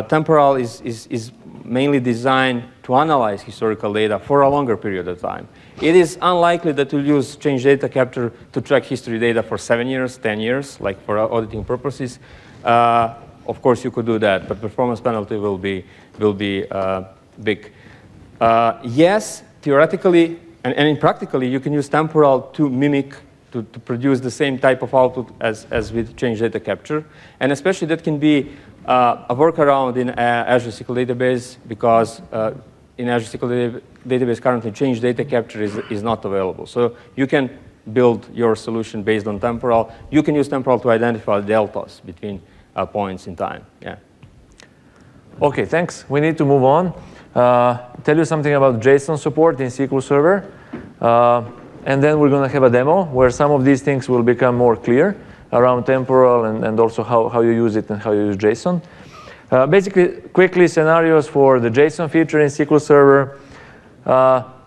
temporal is mainly designed to analyze historical data for a longer period of time. It is unlikely that you'll use change data capture to track history data for 7 years, 10 years, like for auditing purposes. Of course, you could do that, but performance penalty will be big. Yes, theoretically and practically, you can use temporal to mimic, to produce the same type of output as with change data capture. And especially that can be a workaround in Azure SQL Database, because in Azure SQL Database currently change data capture is not available. So you can build your solution based on temporal. You can use temporal to identify deltas between points in time. Yeah.
Okay, thanks. We need to move on. Tell you something about JSON support in SQL Server. And then we're going to have a demo where some of these things will become more clear around temporal and also how you use it and how you use JSON. Basically, quickly, scenarios for the JSON feature in SQL Server.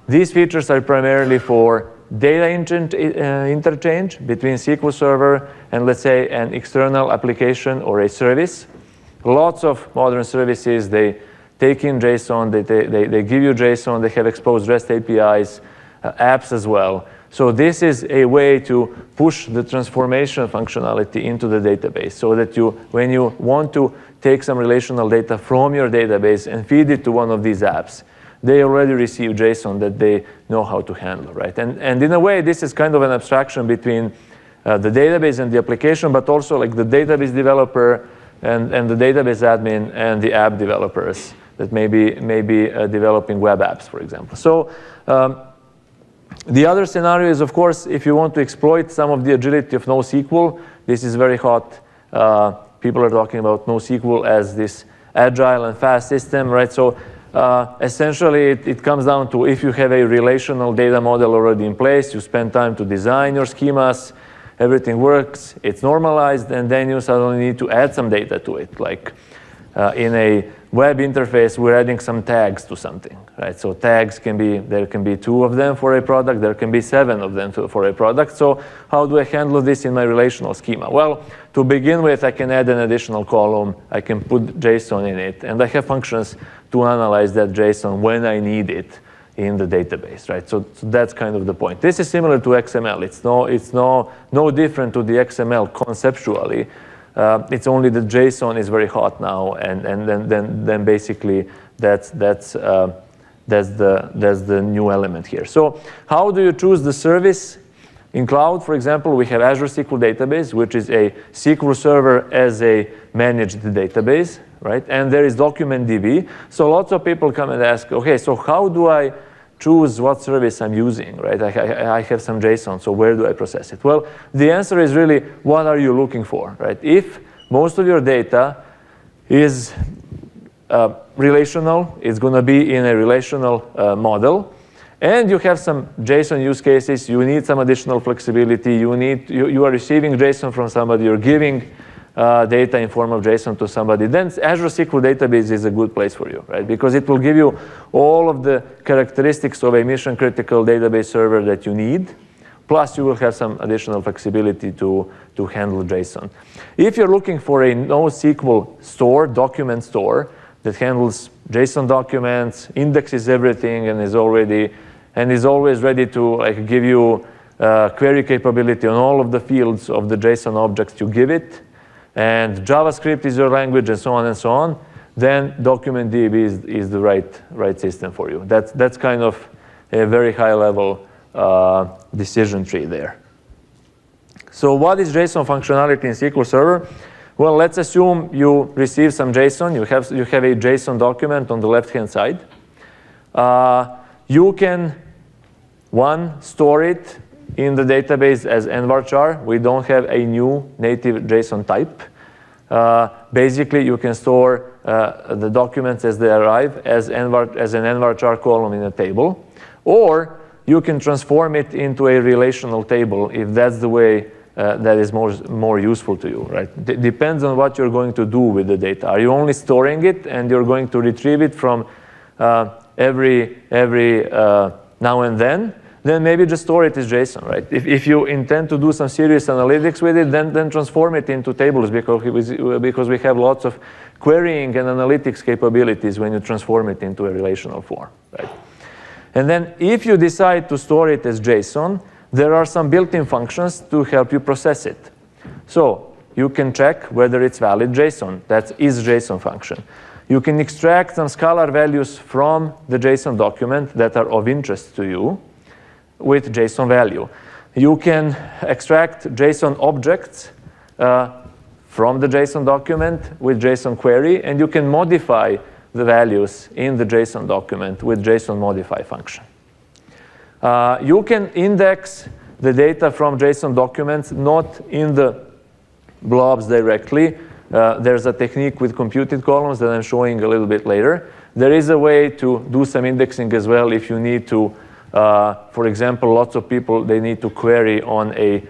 These features are primarily for data interchange between SQL Server and, let's say, an external application or a service. Lots of modern services, they take in JSON, they give you JSON, they have exposed REST APIs, apps as well. So this is a way to push the transformation functionality into the database, so that when you want to take some relational data from your database and feed it to one of these apps, they already receive JSON that they know how to handle, right? And in a way, this is kind of an abstraction between the database and the application, but also like the database developer and the database admin and the app developers that may be developing web apps, for example. So the other scenario is, of course, if you want to exploit some of the agility of NoSQL. This is very hot. People are talking about NoSQL as this agile and fast system, right? So essentially, it comes down to, if you have a relational data model already in place, you spend time to design your schemas, everything works, it's normalized, and then you suddenly need to add some data to it, like in a web interface, we're adding some tags to something, right? So tags there can be 2 of them for a product, there can be 7 of them for a product. So how do I handle this in my relational schema? Well, to begin with, I can add an additional column, I can put JSON in it, and I have functions to analyze that JSON when I need it in the database, right? So that's kind of the point. This is similar to XML. It's no different to the XML conceptually. It's only that JSON is very hot now, and then basically that's the new element here. So how do you choose the service? In cloud, for example, we have Azure SQL Database, which is a SQL Server as a managed database, right? And there is DocumentDB. So lots of people come and ask, okay, so how do I choose what service I'm using, right? I have some JSON, so where do I process it? Well, the answer is really, what are you looking for, right? If most of your data is relational, it's going to be in a relational model, and you have some JSON use cases, you need some additional flexibility, you are receiving JSON from somebody, you're giving data in form of JSON to somebody, then Azure SQL Database is a good place for you, right? Because it will give you all of the characteristics of a mission-critical database server that you need, plus you will have some additional flexibility to handle JSON. If you're looking for a NoSQL store, document store, that handles JSON documents, indexes everything, and is always ready to give you query capability on all of the fields of the JSON objects you give it, and JavaScript is your language, and so on, then DocumentDB is the right system for you. That's kind of a very high-level decision tree there. So what is JSON functionality in SQL Server? Well, let's assume you receive some JSON. You have a JSON document on the left-hand side. You can, store it in the database as nvarchar. We don't have a new native JSON type. Basically, you can store the documents as they arrive as an nvarchar column in a table. Or you can transform it into a relational table if that's the way that is more useful to you, right? Depends on what you're going to do with the data. Are you only storing it and you're going to retrieve it from every now and then maybe just store it as JSON, right? If you intend to do some serious analytics with it, then transform it into tables because we have lots of querying and analytics capabilities when you transform it into a relational form, right? And then if you decide to store it as JSON, there are some built-in functions to help you process it. So you can check whether it's valid JSON. That's isJSON function. You can extract some scalar values from the JSON document that are of interest to you with JSON value. You can extract JSON objects from the JSON document with JSON query, and you can modify the values in the JSON document with JSON modify function. You can index the data from JSON documents, not in the blobs directly. There's a technique with computed columns that I'm showing a little bit later. There is a way to do some indexing as well if you need to. For example, lots of people, they need to query on a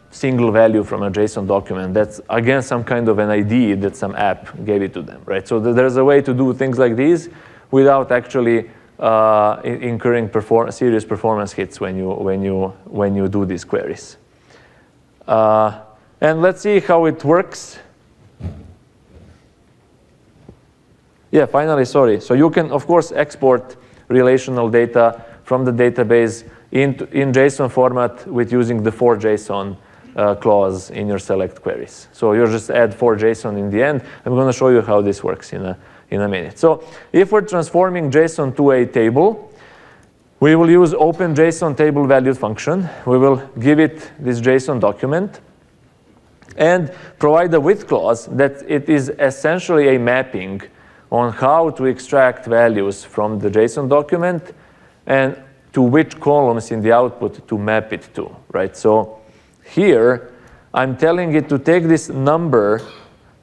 single value from a JSON document. That's, again, some kind of an ID that some app gave it to them, right? So there's a way to do things like these without actually incurring serious performance hits when you do these queries. And let's see how it works. Yeah, finally, sorry. So you can, of course, export relational data from the database in JSON format with using the for JSON clause in your select queries. So you just add for JSON in the end. I'm going to show you how this works in a minute. So if we're transforming JSON to a table, we will use open JSON table valued function. We will give it this JSON document and provide a with clause that it is essentially a mapping on how to extract values from the JSON document and to which columns in the output to map it to, right? So here, I'm telling it to take this number,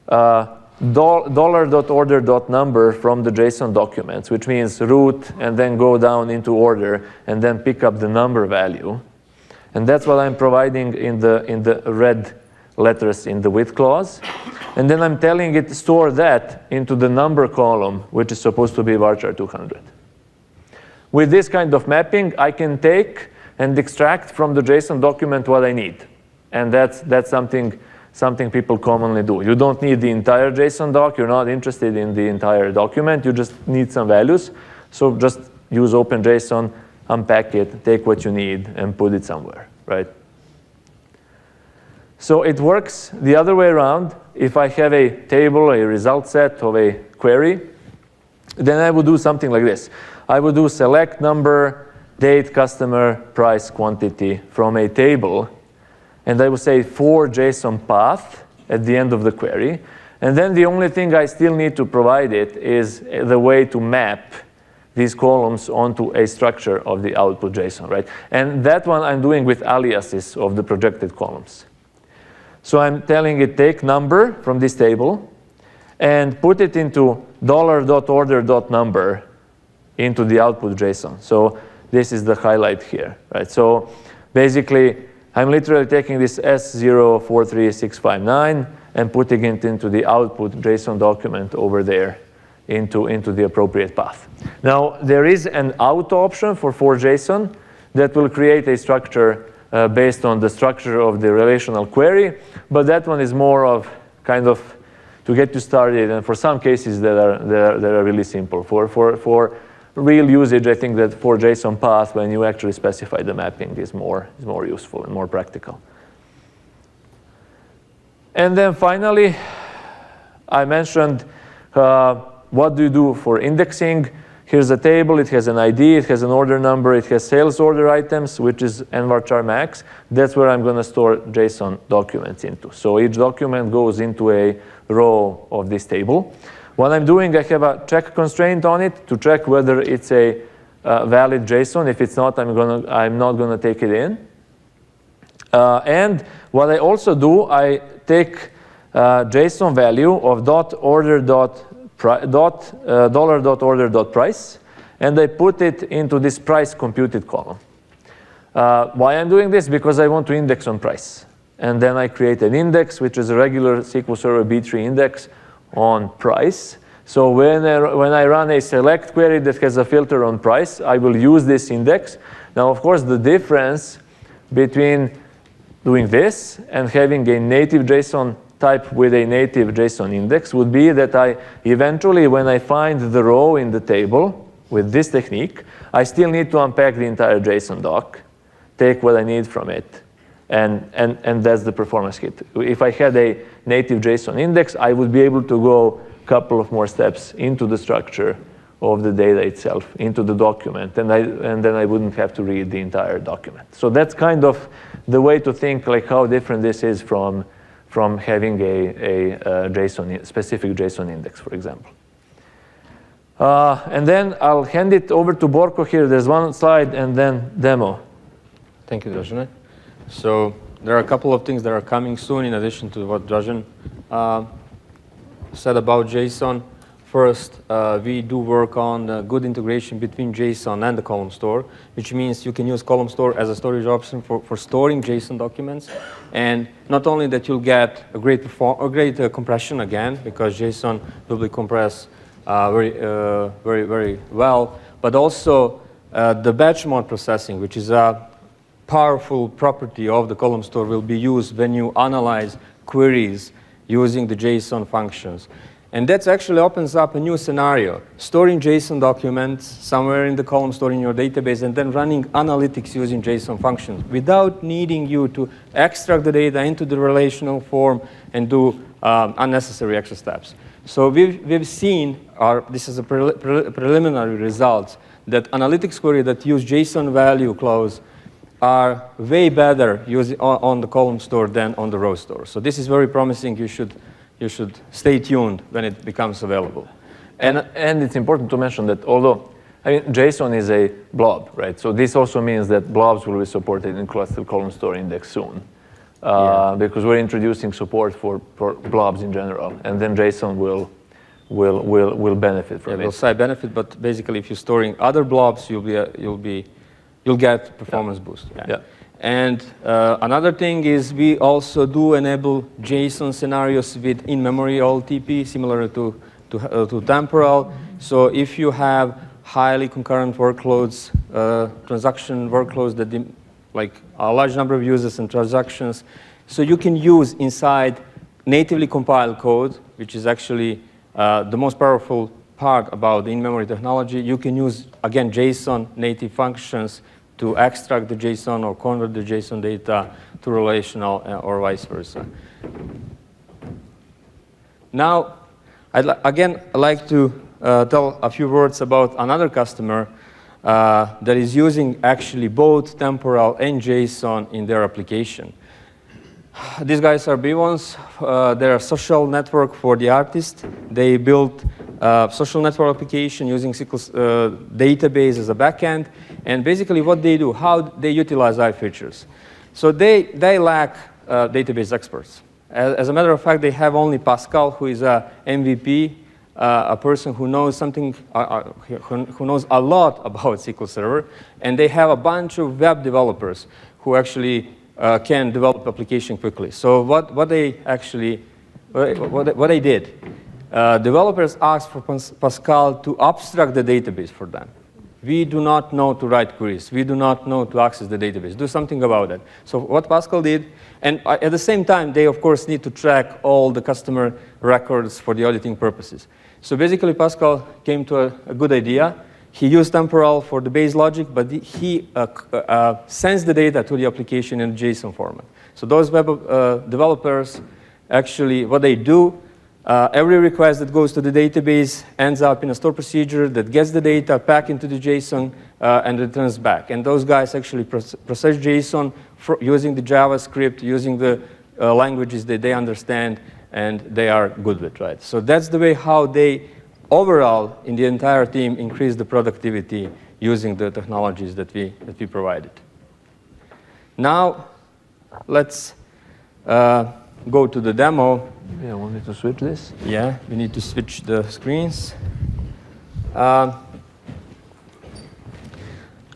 $.order.number from the JSON documents, which means root and then go down into order and then pick up the number value. And that's what I'm providing in the red letters in the with clause. And then I'm telling it to store that into the number column, which is supposed to be varchar 200. With this kind of mapping, I can take and extract from the JSON document what I need. And that's something people commonly do. You don't need the entire JSON doc. You're not interested in the entire document. You just need some values. So just use OpenJSON, unpack it, take what you need, and put it somewhere, right? So it works the other way around. If I have a table, a result set of a query, then I would do something like this. I would do select number, date, customer, price, quantity from a table. And I would say for JSON path at the end of the query. And then the only thing I still need to provide it is the way to map these columns onto a structure of the output JSON, right? And that one I'm doing with aliases of the projected columns. So I'm telling it take number from this table and put it into $.order.number into the output JSON. So this is the highlight here, right? So basically, I'm literally taking this S043659 and putting it into the output JSON document over there into the appropriate path. Now, there is an auto option for JSON that will create a structure based on the structure of the relational query, but that one is more of kind of to get you started, and for some cases that are really simple. For real usage, I think that for JSON path, when you actually specify the mapping, is more useful and more practical. And then finally, I mentioned what do you do for indexing. Here's a table. It has an ID. It has an order number. It has sales order items, which is nvarchar max. That's where I'm going to store JSON documents into. So each document goes into a row of this table. What I'm doing, I have a check constraint on it to check whether it's a valid JSON. If it's not, I'm not going to take it in. And what I also do, I take JSON value of $.order.price, and I put it into this price computed column. Why I'm doing this? Because I want to index on price. And then I create an index, which is a regular SQL Server B3 index on price. So when I run a select query that has a filter on price, I will use this index. Now, of course, the difference between doing this and having a native JSON type with a native JSON index would be that I eventually, when I find the row in the table with this technique, I still need to unpack the entire JSON doc, take what I need from it, and that's the performance hit. If I had a native JSON index, I would be able to go a couple of more steps into the structure of the data itself, into the document, and then I wouldn't have to read the entire document. So that's kind of the way to think, like how different this is from having a specific JSON index, for example. And then I'll hand it over to Borko here. There's one slide and then demo.
Thank you, Dražen. So there are a couple of things that are coming soon in addition to what Dražen said about JSON. First, we do work on good integration between JSON and the column store, which means you can use column store as a storage option for storing JSON documents. And not only that, you'll get a great compression again, because JSON will be compressed very well, but also the batch mode processing, which is a powerful property of the column store, will be used when you analyze queries using the JSON functions. And that actually opens up a new scenario, storing JSON documents somewhere in the column store in your database and then running analytics using JSON functions without needing you to extract the data into the relational form and do unnecessary extra steps. So we've seen, this is a preliminary results, that analytics query that use JSON value clause are way better using on the column store than on the row store. So this is very promising. You should stay tuned when it becomes available.
And it's important to mention that although JSON is a blob, right? So this also means that blobs will be supported in Cluster Column Store Index soon, because we're introducing support for blobs in general, and then JSON will benefit from it.
Will side benefit, but basically, if you're storing other blobs, you'll get performance boost.
Yeah.
And another thing is we also do enable JSON scenarios with in-memory OLTP, similar to temporal. So if you have highly concurrent workloads, transaction workloads that like a large number of users and transactions, so you can use inside natively compiled code, which is actually the most powerful part about the in-memory technology. You can use, again, JSON native functions to extract the JSON or convert the JSON data to relational or vice versa. Now, I'd like to tell a few words about another customer that is using actually both temporal and JSON in their application. These guys are B1s. They're a social network for the artist. They built a social network application using SQL database as a backend. And basically what they do, how they utilize AI features. So they lack database experts. As a matter of fact, they have only Pascal, who is a MVP, a person who knows something, who knows a lot about SQL Server. And they have a bunch of web developers who actually can develop application quickly. So what they did, developers asked for Pascal to abstract the database for them. We do not know to write queries. We do not know to access the database. Do something about it. So what Pascal did, and at the same time, they of course need to track all the customer records for the auditing purposes. So basically, Pascal came to a good idea. He used temporal for the base logic, but he sends the data to the application in JSON format. So those web developers, actually, what they do, every request that goes to the database ends up in a store procedure that gets the data back into the JSON and returns back. And those guys actually process JSON using the JavaScript, using the languages that they understand and they are good with, right? So that's the way how they overall, in the entire team, increase the productivity using the technologies that we provided. Now, let's go to the demo.
Yeah, we need to switch this.
Yeah, we need to switch the screens.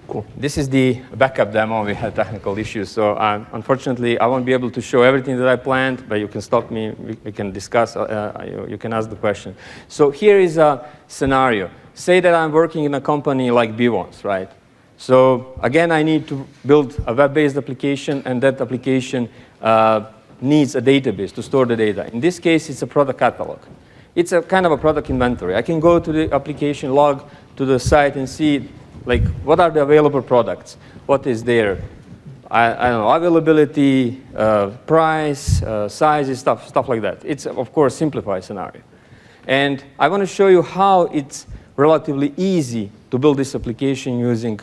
Cool. This is the backup demo. We had technical issues, so unfortunately, I won't be able to show everything that I planned, but you can stop me, we can discuss, you can ask the question. So here is a scenario. Say that I'm working in a company like B1's, right? So again, I need to build a web-based application, and that application needs a database to store the data. In this case, it's a product catalog. It's a kind of a product inventory. I can go to the application, log to the site, and see like, what are the available products? What is there? I don't know, availability, price, sizes, stuff like that. It's, of course, simplified scenario. And I want to show you how it's relatively easy to build this application using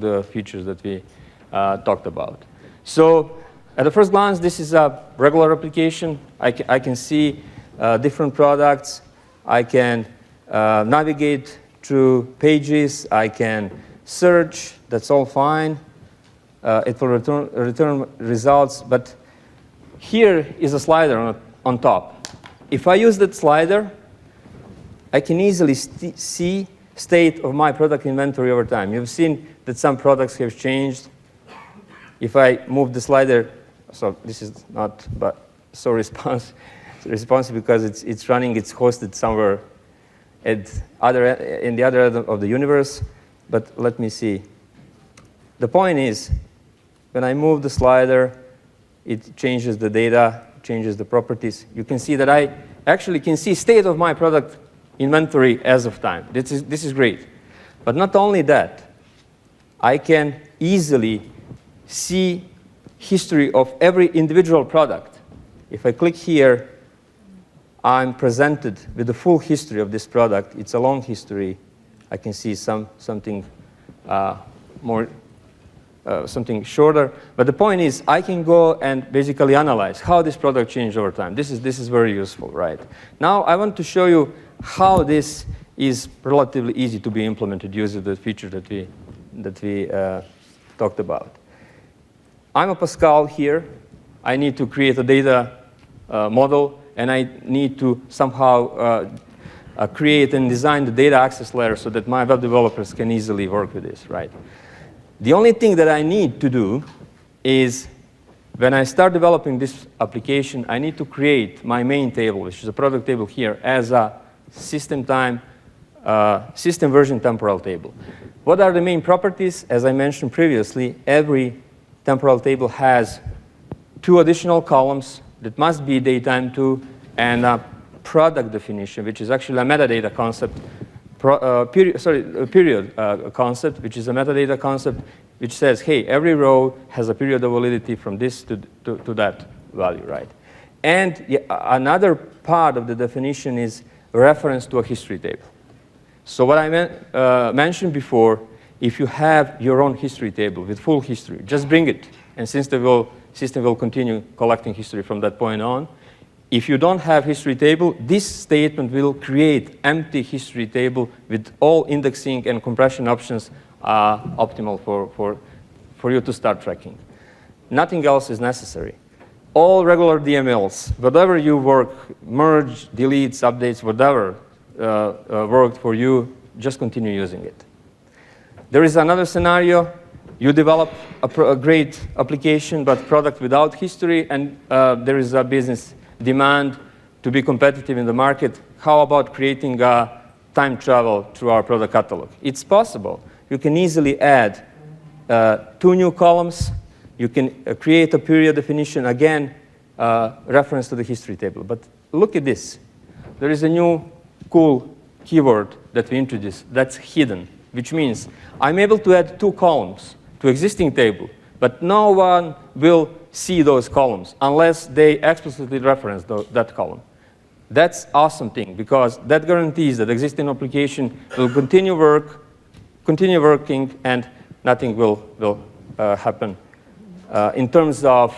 the features that we talked about. So at the first glance, this is a regular application. I can see different products. I can navigate through pages. I can search. That's all fine. It will return results. But here is a slider on top. If I use that slider, I can easily see state of my product inventory over time. You've seen that some products have changed. If I move the slider, so this is not so responsive because it's running, it's hosted somewhere in the other end of the universe. But let me see. The point is, when I move the slider, it changes the data, changes the properties. You can see that I actually can see state of my product inventory as of time. This is great. But not only that, I can easily see history of every individual product. If I click here, I'm presented with the full history of this product. It's a long history. I can see something something shorter. But the point is, I can go and basically analyze how this product changed over time. This is very useful, right? Now I want to show you how this is relatively easy to be implemented using the feature that we talked about. I'm a Pascal here. I need to create a data model, and I need to somehow create and design the data access layer so that my web developers can easily work with this, right? The only thing that I need to do is when I start developing this application, I need to create my main table, which is a product table here, as a system version temporal table. What are the main properties? As I mentioned previously, every temporal table has 2 additional columns that must be datetime 2 and a product definition, which is actually a metadata concept, period concept, which is a metadata concept, which says, hey, every row has a period of validity from this to that value, right? And another part of the definition is reference to a history table. So what I mentioned before, if you have your own history table with full history, just bring it, and since the system will continue collecting history from that point on. If you don't have history table, this statement will create empty history table with all indexing and compression options optimal for you to start tracking. Nothing else is necessary. All regular DMLs, whatever you work, merge, deletes, updates, whatever worked for you, just continue using it. There is another scenario. You develop a great application, but product without history, and there is a business demand to be competitive in the market. How about creating a time travel through our product catalog? It's possible. You can easily add 2 new columns. You can create a period definition, again, reference to the history table. But look at this. There is a new cool keyword that we introduced. That's hidden, which means I'm able to add 2 columns to existing table, but no one will see those columns unless they explicitly reference that column. That's awesome thing, because that guarantees that existing application will continue working, and nothing will happen in terms of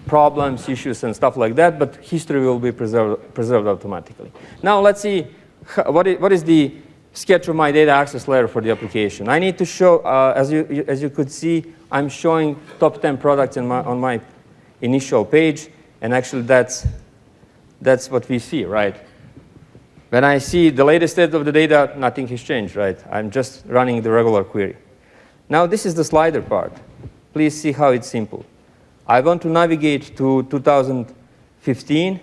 problems, issues, and stuff like that, but history will be preserved automatically. Now let's see what is the sketch of my data access layer for the application. I need to show, as you could see, I'm showing top 10 products on my initial page, and actually that's what we see, right? When I see the latest state of the data, nothing has changed, right? I'm just running the regular query. Now this is the slider part. Please see how it's simple. I want to navigate to 2015.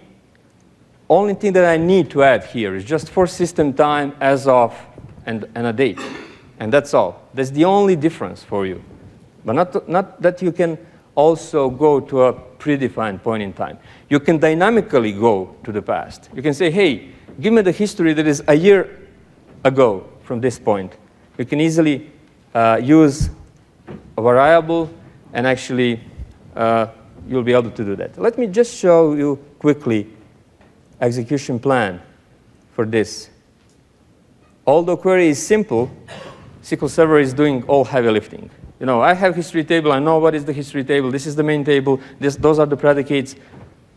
Only thing that I need to add here is just for system time as of and a date. And that's all. That's the only difference for you. But not that you can also go to a predefined point in time. You can dynamically go to the past. You can say, hey, give me the history that is a year ago from this point. You can easily use a variable, and actually you'll be able to do that. Let me just show you quickly execution plan for this. Although query is simple, SQL Server is doing all heavy lifting. You know, I have history table. I know what is the history table. This is the main table. Those are the predicates.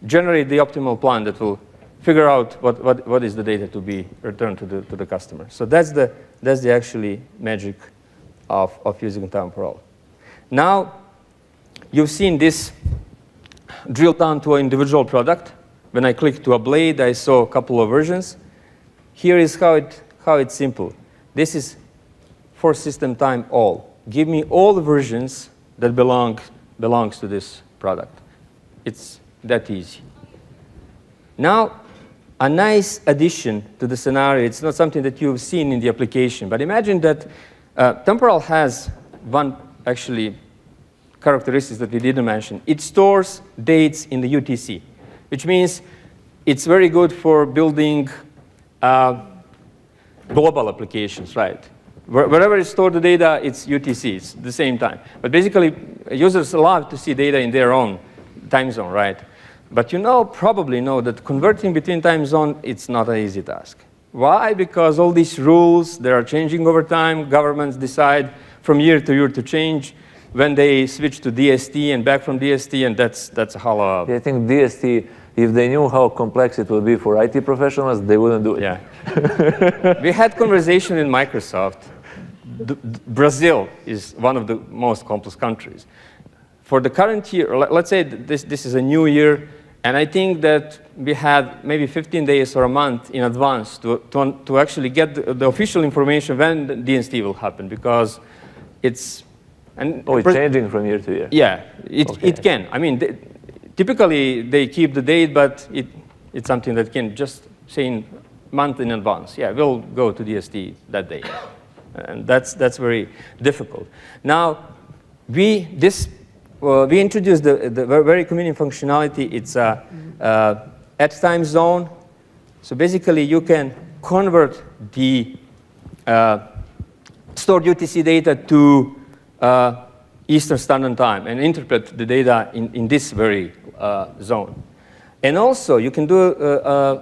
Generate the optimal plan that will figure out what is the data to be returned to the customer. So that's the actually magic of using temporal. Now, you've seen this drilled down to an individual product. When I click to a blade, I saw a couple of versions. Here is how it's simple. This is for system time all. Give me all the versions that belongs to this product. It's that easy. Now, a nice addition to the scenario, it's not something that you've seen in the application, but imagine that temporal has one actually characteristics that we didn't mention. It stores dates in the UTC, which means it's very good for building global applications, right? Wherever you store the data, it's UTC, it's the same time. But basically, users love to see data in their own time zone, right? But you probably know that converting between time zone, it's not an easy task. Why? Because all these rules, they are changing over time. Governments decide from year to year to change. When they switch to DST and back from DST, and that's a hollow.
Yeah, I think DST, if they knew how complex it would be for IT professionals, they wouldn't do it.
Yeah. We had conversation in Microsoft. Brazil is one of the most complex countries. For the current year, let's say this is a new year, and I think that we had maybe 15 days or a month in advance to actually get the official information when the DST will happen, because it's And
Oh, it's changing from year to year.
Yeah, it can. I mean, typically they keep the date, but it's something that can just say in month in advance. Yeah, we'll go to DST that day. And that's very difficult. Now, we introduced the very convenient functionality. It's a at time zone. So basically, you can convert the stored UTC data to Eastern Standard Time and interpret the data in this very zone. And also, you can do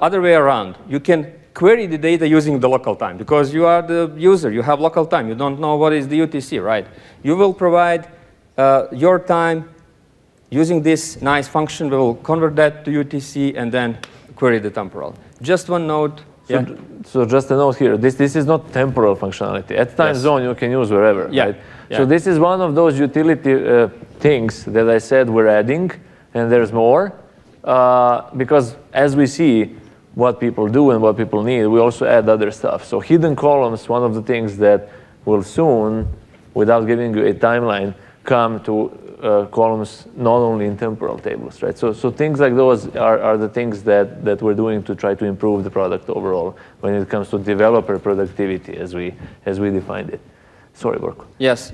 other way around. You can query the data using the local time, because you are the user. You have local time. You don't know what is the UTC, right? You will provide your time using this nice function. We will convert that to UTC and then query the temporal. Just one note. Yeah.
So just a note here, this is not temporal functionality. At time zone, you can use wherever, right?
Yeah.
So this is one of those utility things that I said we're adding, and there's more. Because as we see what people do and what people need, we also add other stuff. So hidden columns, one of the things that will soon, without giving you a timeline, come to columns not only in temporal tables, right? So things like those are the things that we're doing to try to improve the product overall when it comes to developer productivity as we defined it. Sorry, Borko.
Yes.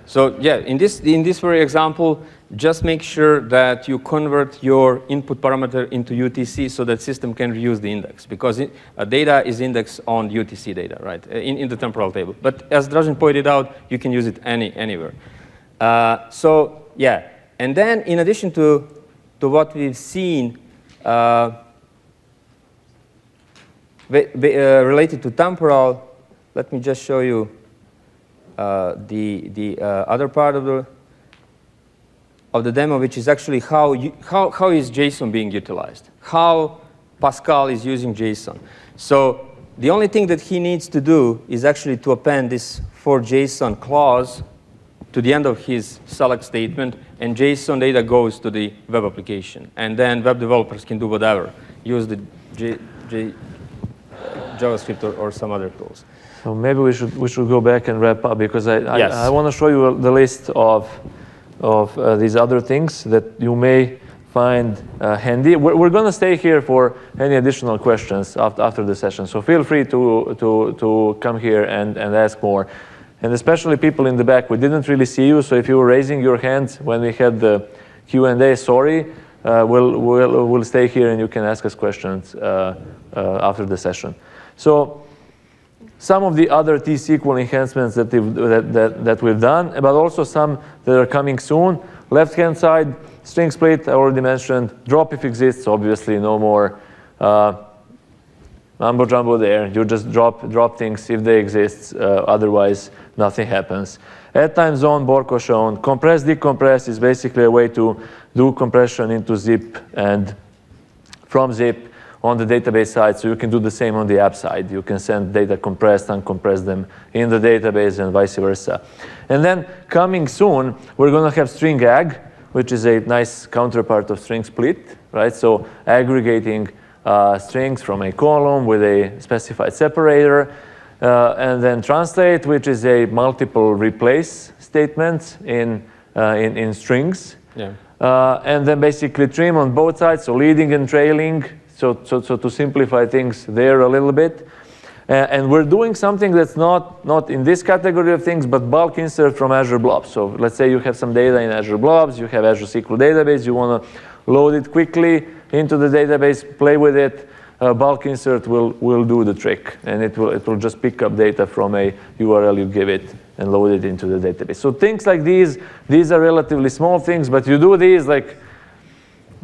So yeah, in this very example, just make sure that you convert your input parameter into UTC so that system can reuse the index, because data is indexed on UTC data, right, in the temporal table. But as Dražen pointed out, you can use it anywhere. So yeah, and then in addition to what we've seen related to temporal, let me just show you the other part of the demo, which is actually how is JSON being utilized, how Pascal is using JSON. So the only thing that he needs to do is actually to append this for JSON clause to the end of his select statement, and JSON data goes to the web application. And then web developers can do whatever, use the JavaScript or some other tools.
So maybe we should go back and wrap up, because
Yes.
I want to show you the list of these other things that you may find handy. We're going to stay here for any additional questions after the session. So feel free to come here and ask more. And especially people in the back, we didn't really see you. So if you were raising your hand when we had the Q&A, sorry. We'll stay here and you can ask us questions after the session. So some of the other T-SQL enhancements that we've done, but also some that are coming soon. Left-hand side, string split, I already mentioned. Drop if exists, obviously, no more mumbo jumbo there. You just drop things if they exist. Otherwise, nothing happens. At time zone, Borko shown. Compress, decompress is basically a way to do compression into zip and from zip on the database side, so you can do the same on the app side. You can send data compressed, uncompress them in the database and vice versa. And then coming soon, we're going to have string ag, which is a nice counterpart of string split, right? So aggregating strings from a column with a specified separator, and then translate, which is a multiple replace statement in strings.
Yeah.
And then basically trim on both sides, so leading and trailing. So to simplify things there a little bit. And we're doing something that's not in this category of things, but bulk insert from Azure Blobs. So let's say you have some data in Azure Blobs, you have Azure SQL Database, you want to load it quickly into the database, play with it. Bulk insert will do the trick, and it will just pick up data from a URL you give it and load it into the database. So things like these are relatively small things, but you do these like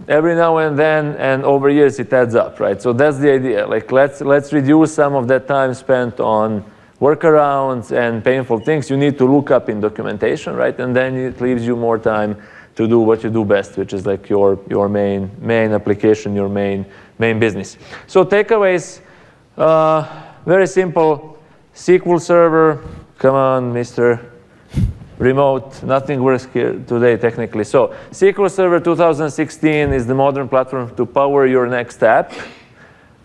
every now and then, and over years it adds up, right? So that's the idea. Like let's reduce some of that time spent on workarounds and painful things you need to look up in documentation, right? And then it leaves you more time to do what you do best, which is like your main application, your main business. So takeaways, very simple. SQL Server, come on, Mr. Remote, nothing works here today technically. So SQL Server 2016 is the modern platform to power your next app.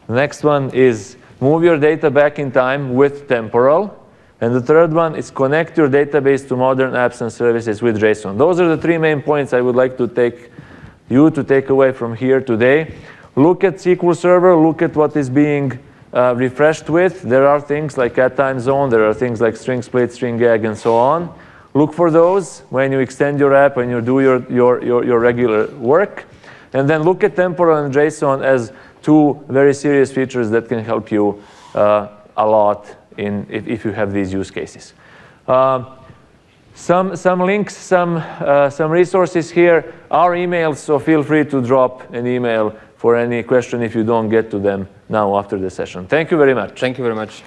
The next one is move your data back in time with temporal. And the third one is connect your database to modern apps and services with JSON. Those are the 3 main points I would like to take away from here today. Look at SQL Server, look at what is being refreshed with. There are things like at time zone, there are things like string split, string gag, and so on. Look for those when you extend your app, when you do your regular work. And then look at temporal and JSON as 2 very serious features that can help you a lot if you have these use cases. Some links, some resources here, our emails, so feel free to drop an email for any question if you don't get to them now after the session. Thank you very much.
Thank you very much.